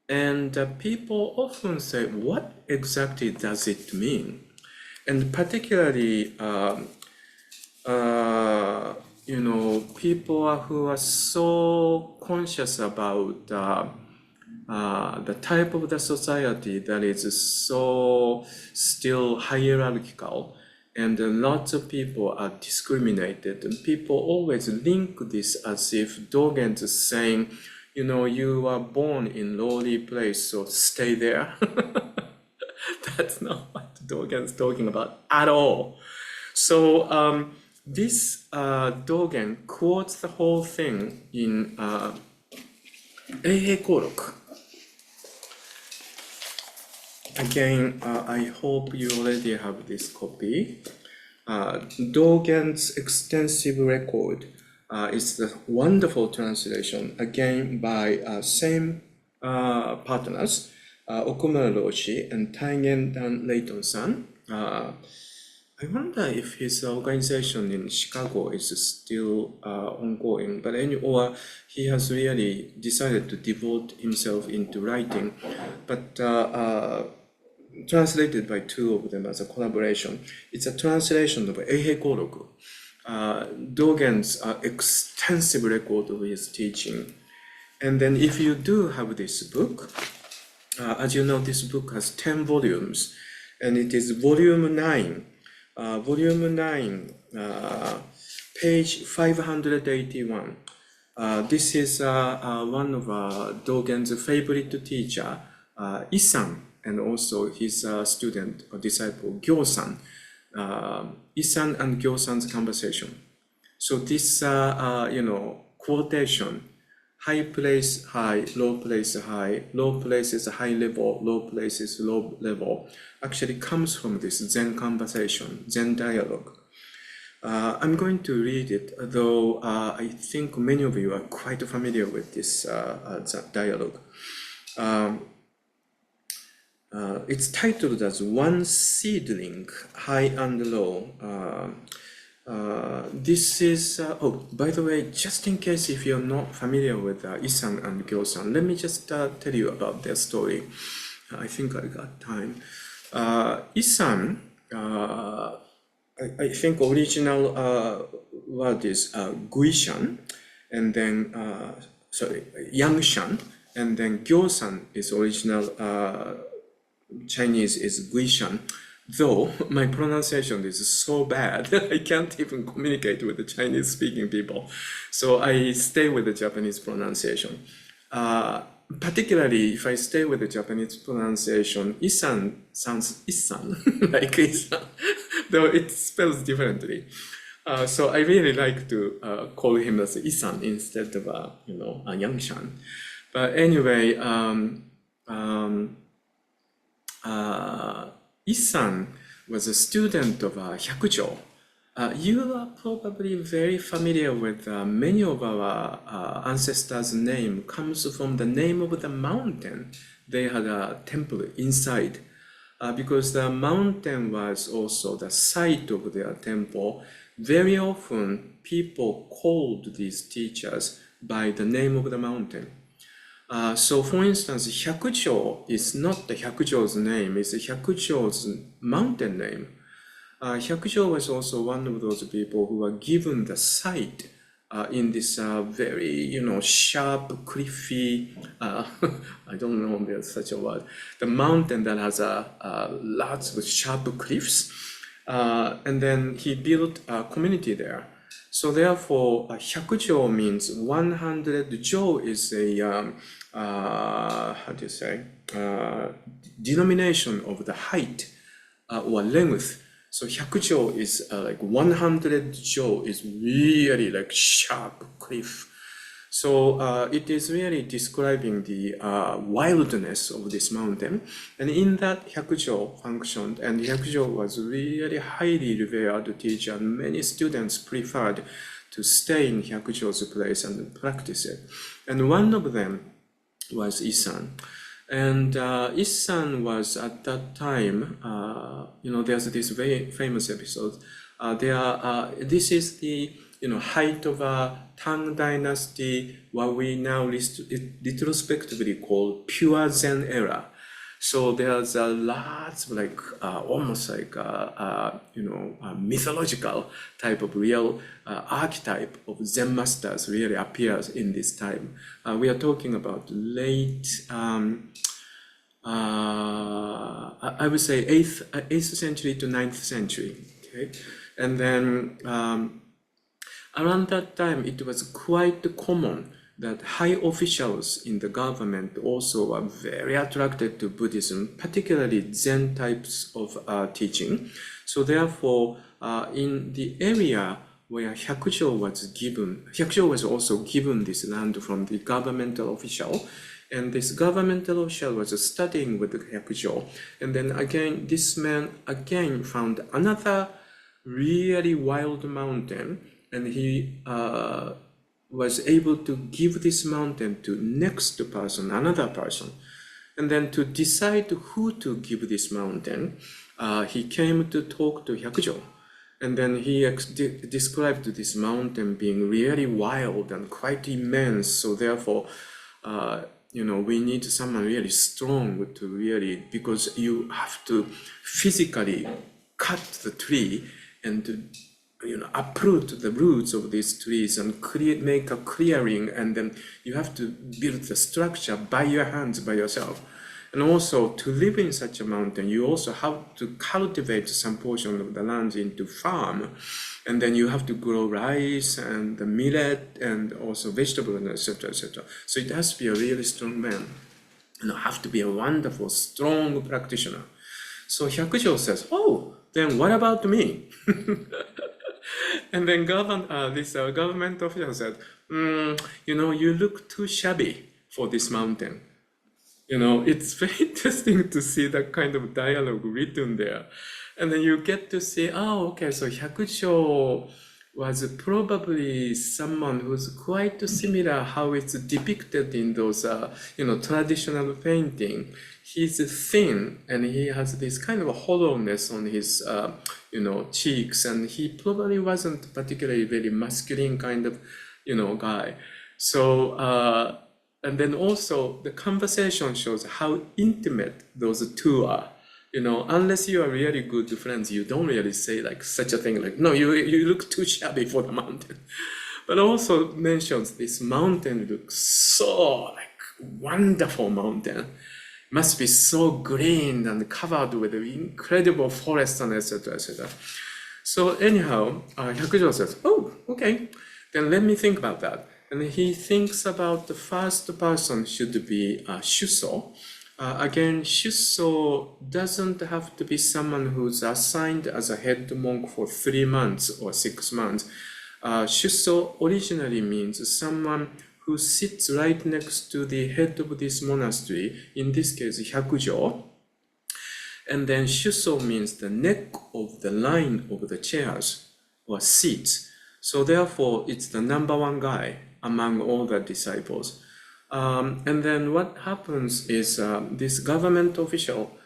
And people often say, what exactly does it mean? And particularly, people who are so conscious about the type of the society that is so still hierarchical, and lots of people are discriminated, and people always link this as if Dogen's is saying, you are born in lowly place, so stay there. That's not what Dogen's talking about at all. So this Dogen quotes the whole thing in Eihei Koroku. Again, I hope you already have this copy. Dogen's extensive record is the wonderful translation, again by same partners, Okumura Roshi and Taigen Dan Layton-san. I wonder if his organization in Chicago is still ongoing, but or he has really decided to devote himself into writing. But translated by two of them as a collaboration. It's a translation of Eihei Koroku, Dogen's extensive record of his teaching. And then if you do have this book, as you know, this book has 10 volumes, and it is volume 9. Volume 9, page 581. This is one of Dogen's favorite teacher, Issan, and also his student or disciple, Gyo-san. Issan and Gyo-san's conversation. So this, quotation, high place, high, low place, high, low place is high level, low place is low level, actually comes from this Zen conversation, Zen dialogue. I'm going to read it, though I think many of you are quite familiar with this dialogue. It's titled as One Seedling, High and Low. This is, by the way, just in case if you're not familiar with Issan and Gyo-san, let me just tell you about their story. I think I got time. Issan, I think original word is Guishan, and then, Yangshan, and then Gyo-san is original Chinese is Guishan. Though my pronunciation is so bad, I can't even communicate with the Chinese speaking people. So I stay with the Japanese pronunciation. Particularly if I stay with the Japanese pronunciation, Issan sounds Issan, like Issan, though it spells differently. So I really like to call him as Issan instead of, Yangshan. But anyway, Issan was a student of Hyakujo. You are probably very familiar with many of our ancestors' name comes from the name of the mountain. They had a temple inside because the mountain was also the site of their temple. Very often people called these teachers by the name of the mountain. So for instance, Hyakujo is not the Hyakujo's name, it's Hyakujo's mountain name. Hyakujo was also one of those people who were given the sight in this very, sharp, cliffy, I don't know if there's such a word, the mountain that has lots of sharp cliffs. And then he built a community there. So therefore, hyakujo means 100 jo is a, how do you say, denomination of the height or length. So hyakujo is like 100 jo is really like sharp cliff. So it is really describing the wildness of this mountain. And in that hyakujo functioned, and hyakujo was really highly revered teacher, and many students preferred to stay in hyakujo's place and practice it. And one of them was Issan. And Issan was at that time, there's this very famous episode. This is the height of Tang Dynasty, what we now retrospectively call pure Zen era. So there's lots of like almost like a mythological type of real archetype of Zen masters really appears in this time. We are talking about late, I would say 8th century to 9th century. Okay, and then around that time, it was quite common that high officials in the government also were very attracted to Buddhism, particularly Zen types of teaching. So therefore, in the area where Hyakujo was also given this land from the governmental official, and this governmental official was studying with the Hyakujo. And then again, this man again found another really wild mountain, and he was able to give this mountain to next person, another person. And then to decide who to give this mountain, he came to talk to Hyakujo. And then he described this mountain being really wild and quite immense. So therefore, we need someone really strong to really, because you have to physically cut the tree and to uproot the roots of these trees and make a clearing, and then you have to build the structure by your hands, by yourself. And also to live in such a mountain, you also have to cultivate some portion of the land into farm, and then you have to grow rice and the millet and also vegetables, and etc., etc. So it has to be a really strong man, and have to be a wonderful, strong practitioner. So Hyakujo says, "Oh, then what about me?" And then this government official said, you look too shabby for this mountain. It's very interesting to see that kind of dialogue written there. And then you get to see, okay, so Hyakujo was probably someone who's quite similar how it's depicted in those, traditional painting. He's thin and he has this kind of a hollowness on his, cheeks, and he probably wasn't particularly very masculine kind of, guy. So, and then also the conversation shows how intimate those two are. Unless you are really good friends, you don't really say like such a thing like, no, you look too shabby for the mountain. But also mentions this mountain looks so like wonderful mountain. Must be so green and covered with incredible forests and etc., etc. So anyhow, Hyakujo says, "Oh, okay, then let me think about that." And he thinks about the first person should be Shuso. Again, Shuso doesn't have to be someone who's assigned as a head monk for 3 months or 6 months. Shuso originally means someone who sits right next to the head of this monastery, in this case, Hyakujo. And then Shuso means the neck of the line of the chairs or seats. So therefore, it's the number one guy among all the disciples. And then what happens is this government official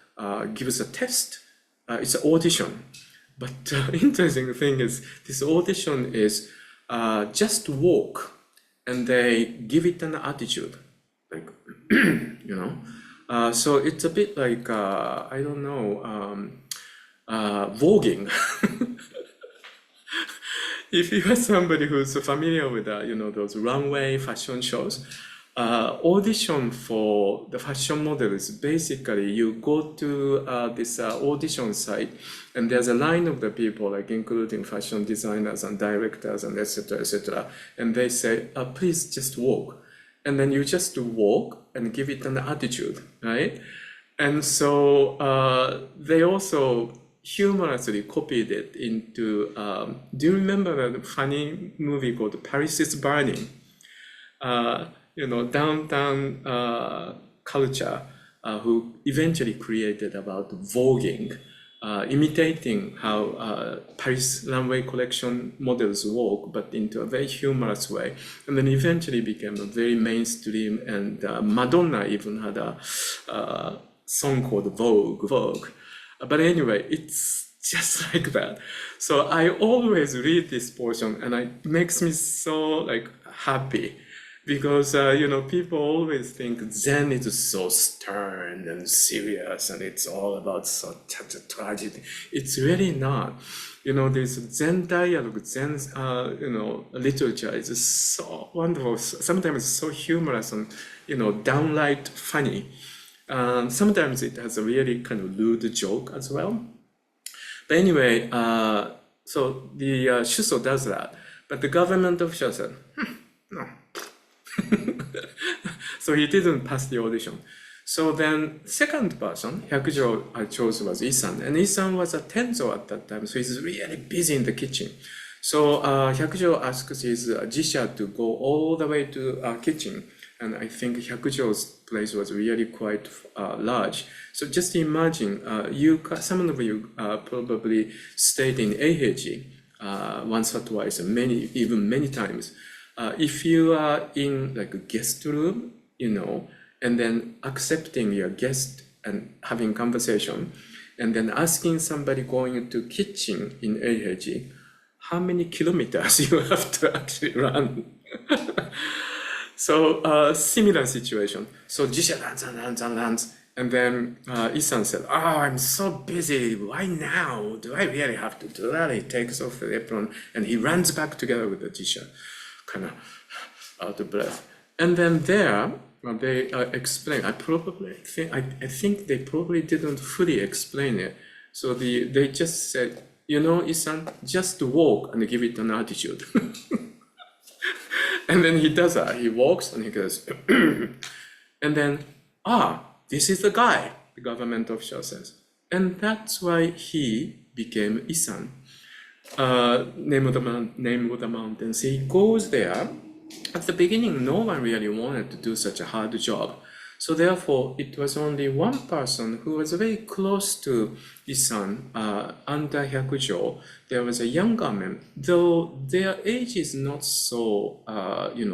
gives a test. It's an audition. But interesting thing is, this audition is just walk, and they give it an attitude, like, so it's a bit like, I don't know, voguing. If you are somebody who's familiar with those runway fashion shows, audition for the fashion models, basically you go to this audition site, and there's a line of the people, like including fashion designers and directors and etc., and they say, please just walk. And then you just walk and give it an attitude, right? And so they also humorously copied it into, do you remember the funny movie called Paris is Burning? Downtown culture, who eventually created about voguing, imitating how Paris runway collection models walk, but into a very humorous way, and then eventually became a very mainstream, and Madonna even had a song called Vogue. But anyway, it's just like that. So I always read this portion, and it makes me so happy, because people always think Zen is so stern and serious, and it's all about such a tragedy. It's really not. This Zen dialogue, Zen literature is so wonderful. Sometimes it's so humorous and downright funny. Sometimes it has a really kind of lewd joke as well. But anyway, so the Shuso does that, but the government official said, no. So he didn't pass the audition. So then second person, Hyakujo, I chose was Issan, and Issan was a tenzo at that time, so he's really busy in the kitchen. So Hyakujo asks his jisha to go all the way to kitchen, and I think Hyakujo's place was really quite large. So just imagine, some of you probably stayed in Eiheiji once or twice, and even many times. If you are in a guest room, and then accepting your guest and having conversation, and then asking somebody going to kitchen in Eiheiji, how many kilometers you have to actually run? So similar situation. So Jisha runs, and then Issan said, I'm so busy, why now? Do I really have to do that? He takes off the apron, and he runs back together with the Jisha, kind of out of breath. And then there, they explain. I think they probably didn't fully explain it. So they just said, Issan, just walk and give it an attitude. And then he does that. He walks and he goes, and then, this is the guy, the government official says. And that's why he became Issan. Name of the mountain. So he goes there. At the beginning, no one really wanted to do such a hard job. So therefore, it was only one person who was very close to Issan, under Hyakujo. There was a younger man, though their age is not so,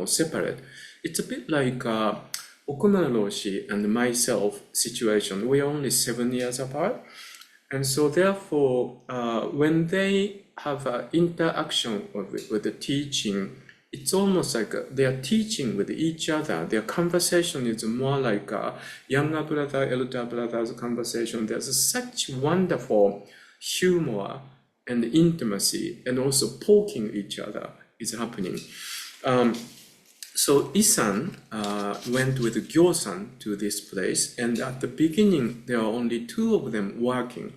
separate. It's a bit like Okumura Roshi and myself situation. We are only 7 years apart. And so therefore, when they have interaction with the teaching, it's almost like they are teaching with each other. Their conversation is more like a younger brother, elder brother's conversation. There's such wonderful humor and intimacy, and also poking each other is happening. So Issan went with Gyo-san to this place, and at the beginning there are only two of them working.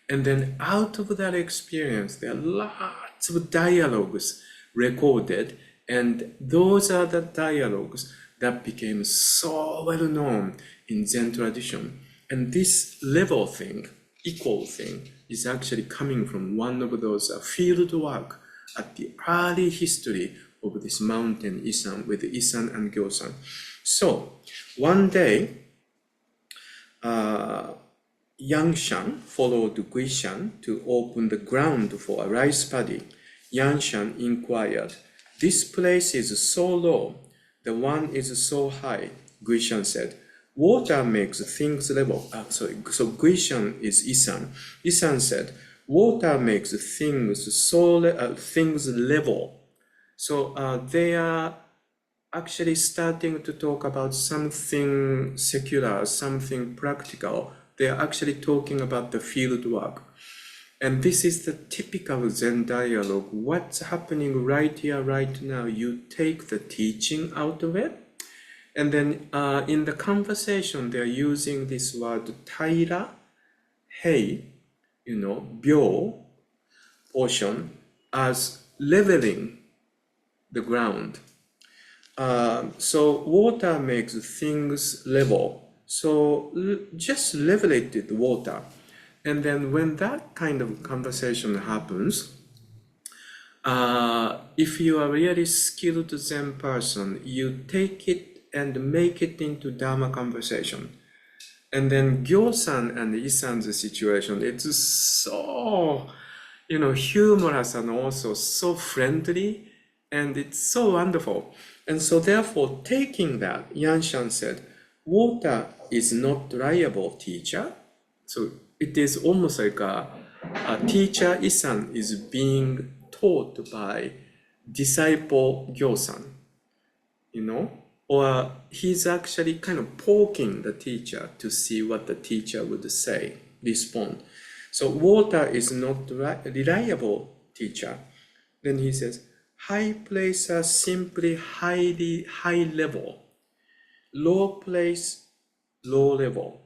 And then out of that experience, there are lots of dialogues recorded, and those are the dialogues that became so well known in Zen tradition. And this level thing, equal thing, is actually coming from one of those field work at the early history of this mountain Issan, with Issan and Gyo-san. So one day, Yangshan followed Guishan to open the ground for a rice paddy. Yangshan inquired, "This place is so low, the one is so high." Guishan said, "Water makes things level." So Guishan is Issan. Issan said, "Water makes things level." So they are actually starting to talk about something secular, something practical. They are actually talking about the field work. And this is the typical Zen dialogue. What's happening right here, right now? You take the teaching out of it. And then in the conversation, they're using this word taira, hei, byo, portion, as leveling the ground. So water makes things level. So just level it with water. And then when that kind of conversation happens, if you are a really skilled Zen person, you take it and make it into Dharma conversation. And then Gyo-san and Issan's situation, it's so, humorous and also so friendly, and it's so wonderful. And so therefore, taking that, Yanshan said, water is not reliable teacher. So it is almost like a teacher Issan is being taught by disciple Gyo-san, or he's actually kind of poking the teacher to see what the teacher would say, respond. So water is not reliable teacher. Then he says, high place are simply high level, low place, low level.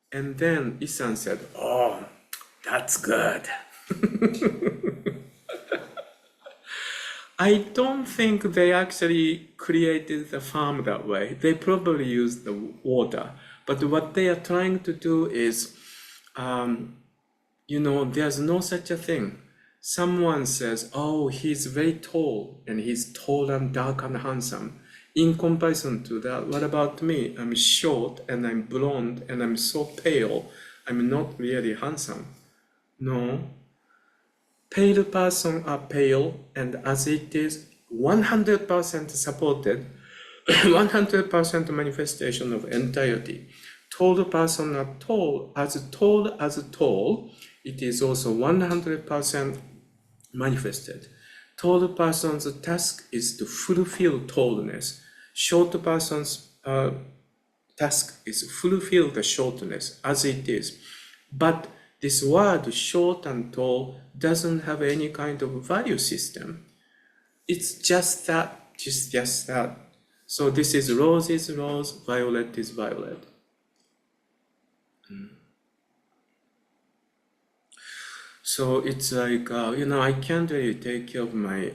And then Issan said, oh, that's good. I don't think they actually created the farm that way. They probably used the water. But what they are trying to do is, there's no such a thing. Someone says, oh, he's very tall, and he's tall and dark and handsome. In comparison to that, what about me? I'm short and I'm blonde and I'm so pale. I'm not really handsome. No. Pale person are pale, and as it is 100% supported, 100% manifestation of entirety. Tall person are tall as tall, it is also 100% manifested. Tall person's task is to fulfill tallness. Short person's task is to fulfill the shortness as it is. But this word short and tall doesn't have any kind of value system. It's just that, just that. So this is rose, violet is violet. So it's like, I can't really take care of my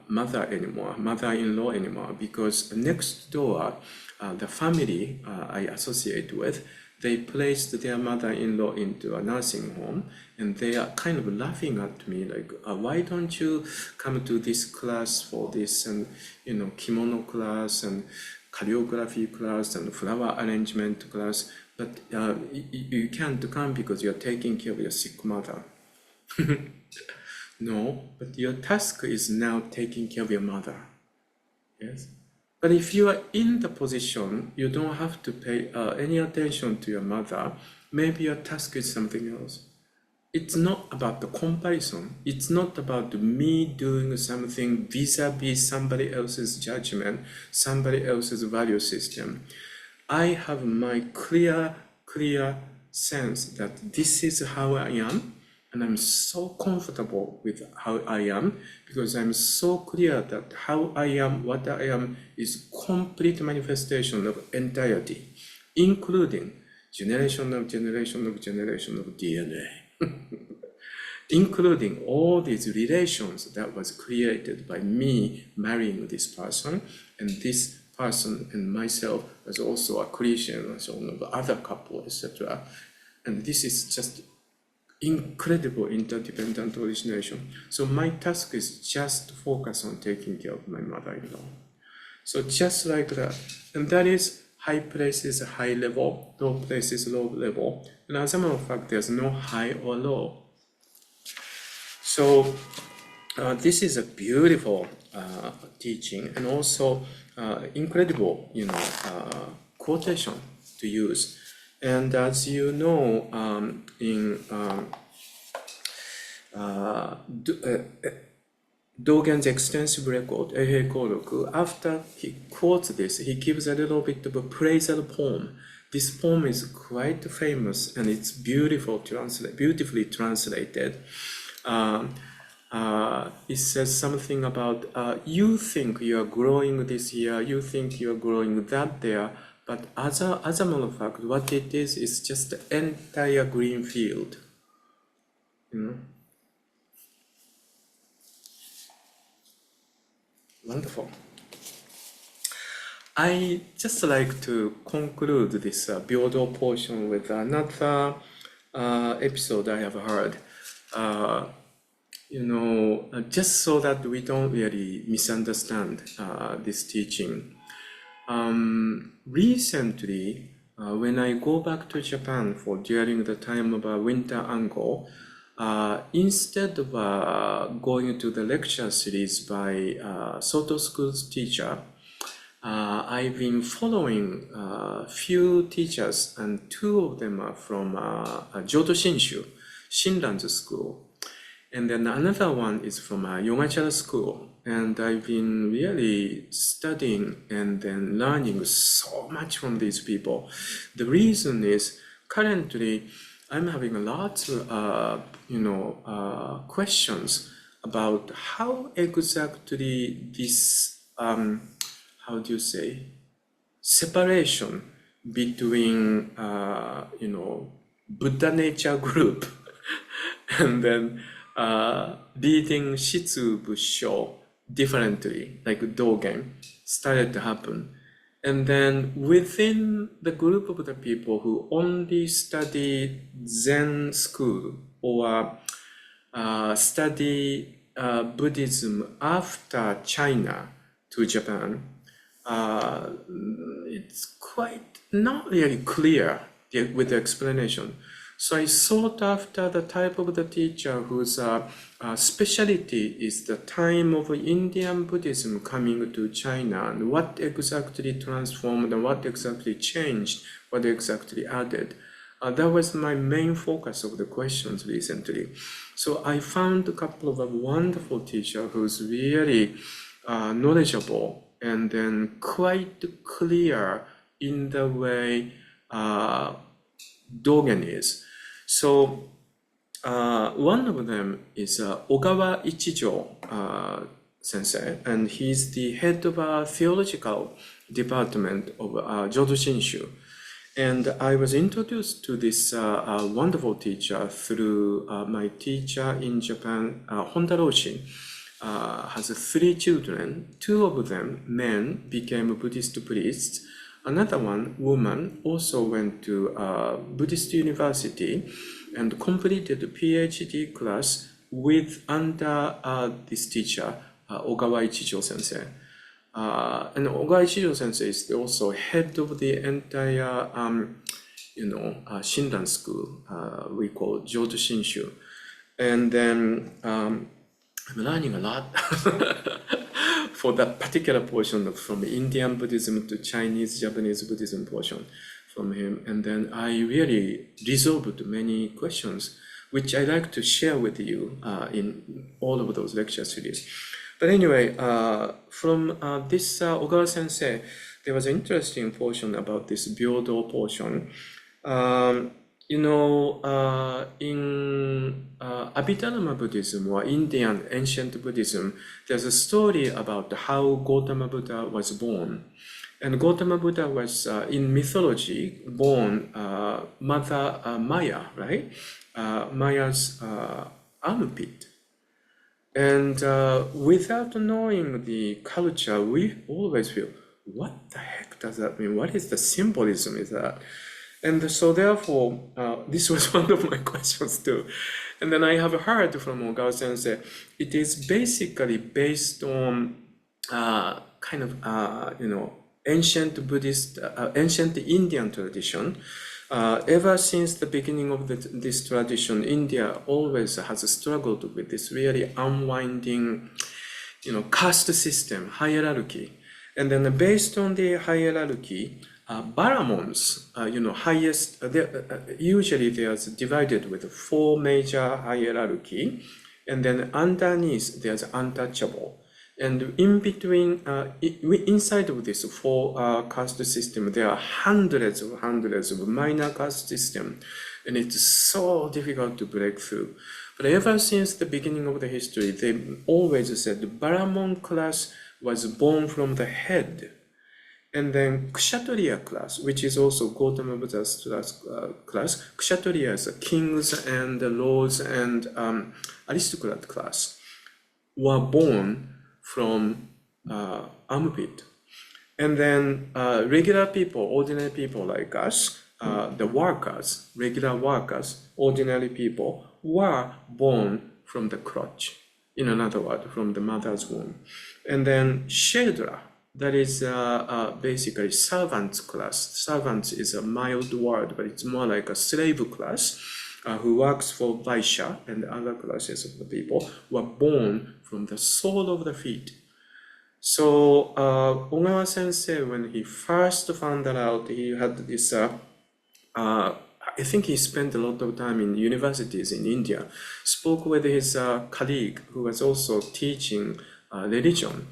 mother-in-law anymore, because next door, the family I associate with, they placed their mother-in-law into a nursing home, and they are kind of laughing at me like, why don't you come to this class for this, and kimono class and calligraphy class and flower arrangement class, but you can't come because you're taking care of your sick mother. No, but your task is now taking care of your mother. Yes. But if you are in the position, you don't have to pay any attention to your mother. Maybe your task is something else. It's not about the comparison. It's not about me doing something vis-a-vis somebody else's judgment, somebody else's value system. I have my clear sense that this is how I am. And I'm so comfortable with how I am, because I'm so clear that how I am, what I am, is complete manifestation of entirety, including generation of DNA, including all these relations that was created by me marrying this person, and this person and myself as also a creation of other couple, etc. And this is just incredible interdependent origination. So my task is just to focus on taking care of my mother-in-law. So just like that. And that is high places, high level, low places, low level. And as a matter of fact, there's no high or low. So this is a beautiful teaching, and also incredible, quotation to use. And as you know, in Dogen's extensive record, Eihei Koroku, after he quotes this, he gives a little bit of a praisal poem This poem is quite famous and it's beautifully translated. It says something about you think you are growing this year, you think you are growing that there, but as a matter of fact, what it is just the entire green field. Wonderful. I just like to conclude this Byodo portion with another episode I have heard. Just so that we don't really misunderstand this teaching. Recently, when I go back to Japan during the time of winter ango, instead of going to the lecture series by Soto School's teacher, I've been following a few teachers, and two of them are from Jodo Shinshu, Shinran's school. And then another one is from Yogachara school. And I've been really studying and then learning so much from these people. The reason is currently I'm having lots of questions about how exactly this how do you say, separation between Buddha nature group and then reading Shitsu Bussho differently, like Dogen, started to happen. And then within the group of the people who only study Zen school or study Buddhism after China to Japan, it's quite not really clear with the explanation. So I sought after the type of the teacher whose specialty is the time of Indian Buddhism coming to China, and what exactly transformed and what exactly changed, what exactly added. That was my main focus of the questions recently. So I found a couple of wonderful teachers who's really knowledgeable and then quite clear in the way Dogen is. So one of them is Ogawa Ichijo sensei, and he's the head of a theological department of Jodo Shinshu. And I was introduced to this wonderful teacher through my teacher in Japan, Honda Roshi. Has 3 children. 2 of them, men, became Buddhist priests. Another one, woman, also went to Buddhist university and completed a PhD class under this teacher, Ogawa Ichijo sensei. And Ogawa Ichijo sensei is also head of the entire, Shinran school, we call Jodo Shinshu. And then I'm learning a lot for that particular portion from Indian Buddhism to Chinese, Japanese Buddhism portion from him. And then I really resolved many questions, which I like to share with you in all of those lecture series. But anyway, from this Ogawa sensei, there was an interesting portion about this Byodo portion. In Abhidharma Buddhism or Indian ancient Buddhism, there's a story about how Gautama Buddha was born. And Gautama Buddha was, in mythology, born Mother Maya, right? Maya's armpit. And without knowing the culture, we always feel, what the heck does that mean? What is the symbolism is that? And so therefore, this was one of my questions too. And then I have heard from Ogawa sensei, it is basically based on ancient Buddhist, ancient Indian tradition. Ever since the beginning of this tradition, India always has struggled with this really unwinding, caste system, hierarchy. And then based on the hierarchy, Baramons, highest, usually there's divided with 4 major hierarchy, and then underneath there's untouchable. And in between, inside of this four caste system, there are hundreds of minor caste system, and it's so difficult to break through. But ever since the beginning of the history, they always said the Brahmin class was born from the head. And then Kshatriya class, which is also Gautama Buddha's class, Kshatriya is kings and lords and aristocrat class, were born from armpit. And then regular people, ordinary people like us, the workers, regular workers, ordinary people, were born from the crotch. In another word, from the mother's womb. And then Shudra, that is basically servants class. Servants is a mild word, but it's more like a slave class who works for Vaishya and other classes of the people, were born from the sole of the feet. So Ogawa Sensei, when he first found that out, he had this, I think he spent a lot of time in universities in India, spoke with his colleague who was also teaching religion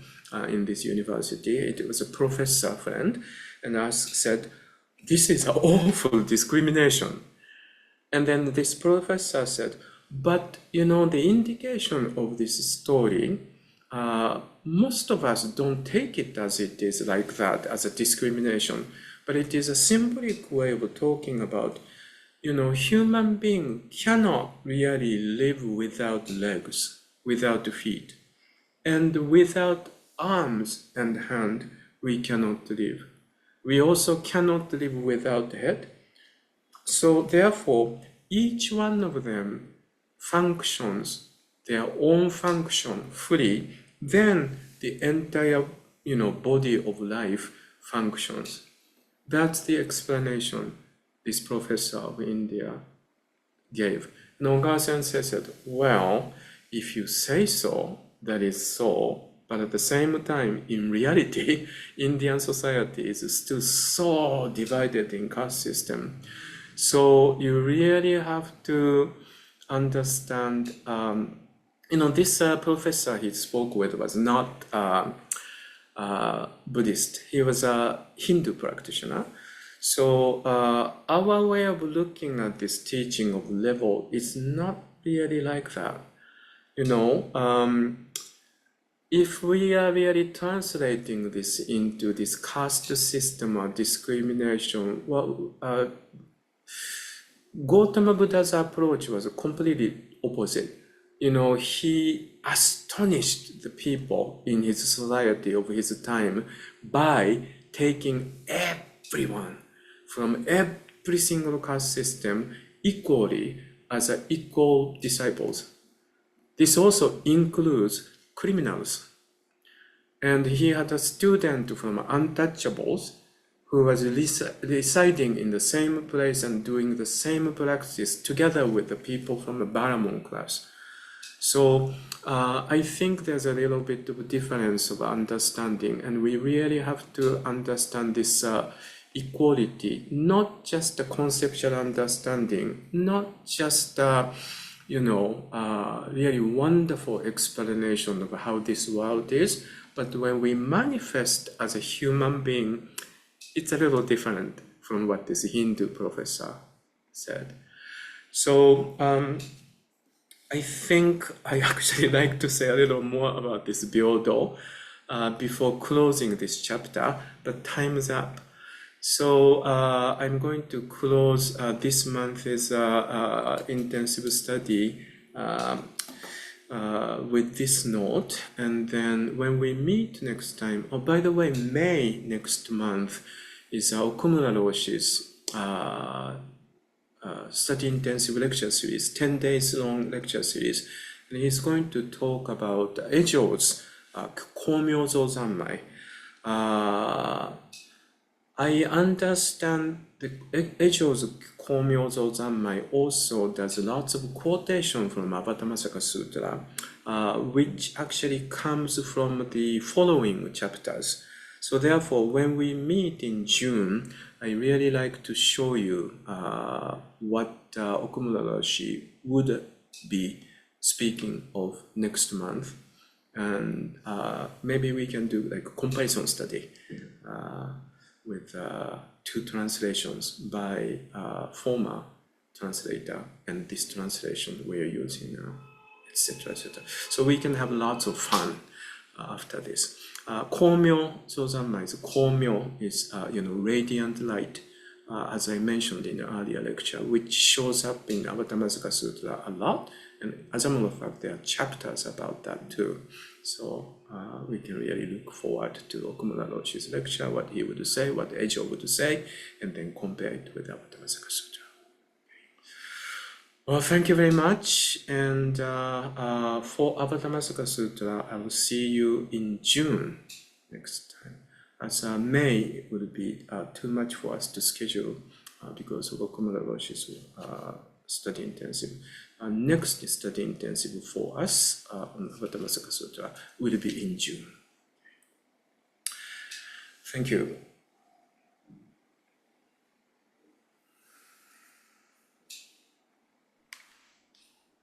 in this university. It was a professor friend, and said, this is an awful discrimination. And then this professor said, but you know, the indication of this story, most of us don't take it as it is like that, as a discrimination, but it is a symbolic way of talking about, you know, human being cannot really live without legs, without feet, and without arms and hand, we cannot live. We also cannot live without head. So therefore, each one of them functions their own function fully, then the entire, you know, body of life functions. That's the explanation this professor of India gave. Ogawa Sensei said, well, if you say so, that is so, but at the same time, in reality, Indian society is still so divided in caste system. So you really have to understand, you know, this professor he spoke with was not Buddhist. He was a Hindu practitioner. So our way of looking at this teaching of level is not really like that. You know, if we are really translating this into this caste system or discrimination, well, Gautama Buddha's approach was completely opposite. You know, he astonished the people in his society of his time by taking everyone from every single caste system equally as equal disciples. This also includes criminals. And he had a student from Untouchables who was residing in the same place and doing the same practice together with the people from the Brahmin class. So I think there's a little bit of a difference of understanding, and we really have to understand this equality, not just a conceptual understanding, not just you know, really wonderful explanation of how this world is, but when we manifest as a human being, it's a little different from what this Hindu professor said. So I think I actually like to say a little more about this Byodo before closing this chapter, but time's up. So I'm going to close this month's intensive study with this note, and then when we meet next time, oh, by the way, May next month is Okumura Roshi's study intensive lecture series, 10 days long lecture series, and he's going to talk about Ejo's Komyozo Zanmai. I understand the Ejo's Komyozo Zanmai also does lots of quotation from Avatamsaka Sutra, which actually comes from the following chapters. So therefore, when we meet in June, I really like to show you what Okumura Roshi would be speaking of next month. And maybe we can do like a comparison study with two translations by former translator and this translation we are using now, etc., etc. So we can have lots of fun after this. Komyo, Sozanma is Komyo is radiant light, as I mentioned in the earlier lecture, which shows up in Avatamsaka Sutra a lot. And as a matter of fact, there are chapters about that too. So we can really look forward to Okumura Roshi's lecture, what he would say, what Ejo would say, and then compare it with Avatamsaka Sutra. Well, thank you very much. And for Avatamsaka Sutra, I will see you in June next time. As May would be too much for us to schedule because of Okumura Roshi's study intensive. Next study intensive for us on Avatamsaka Sutra will be in June. Thank you.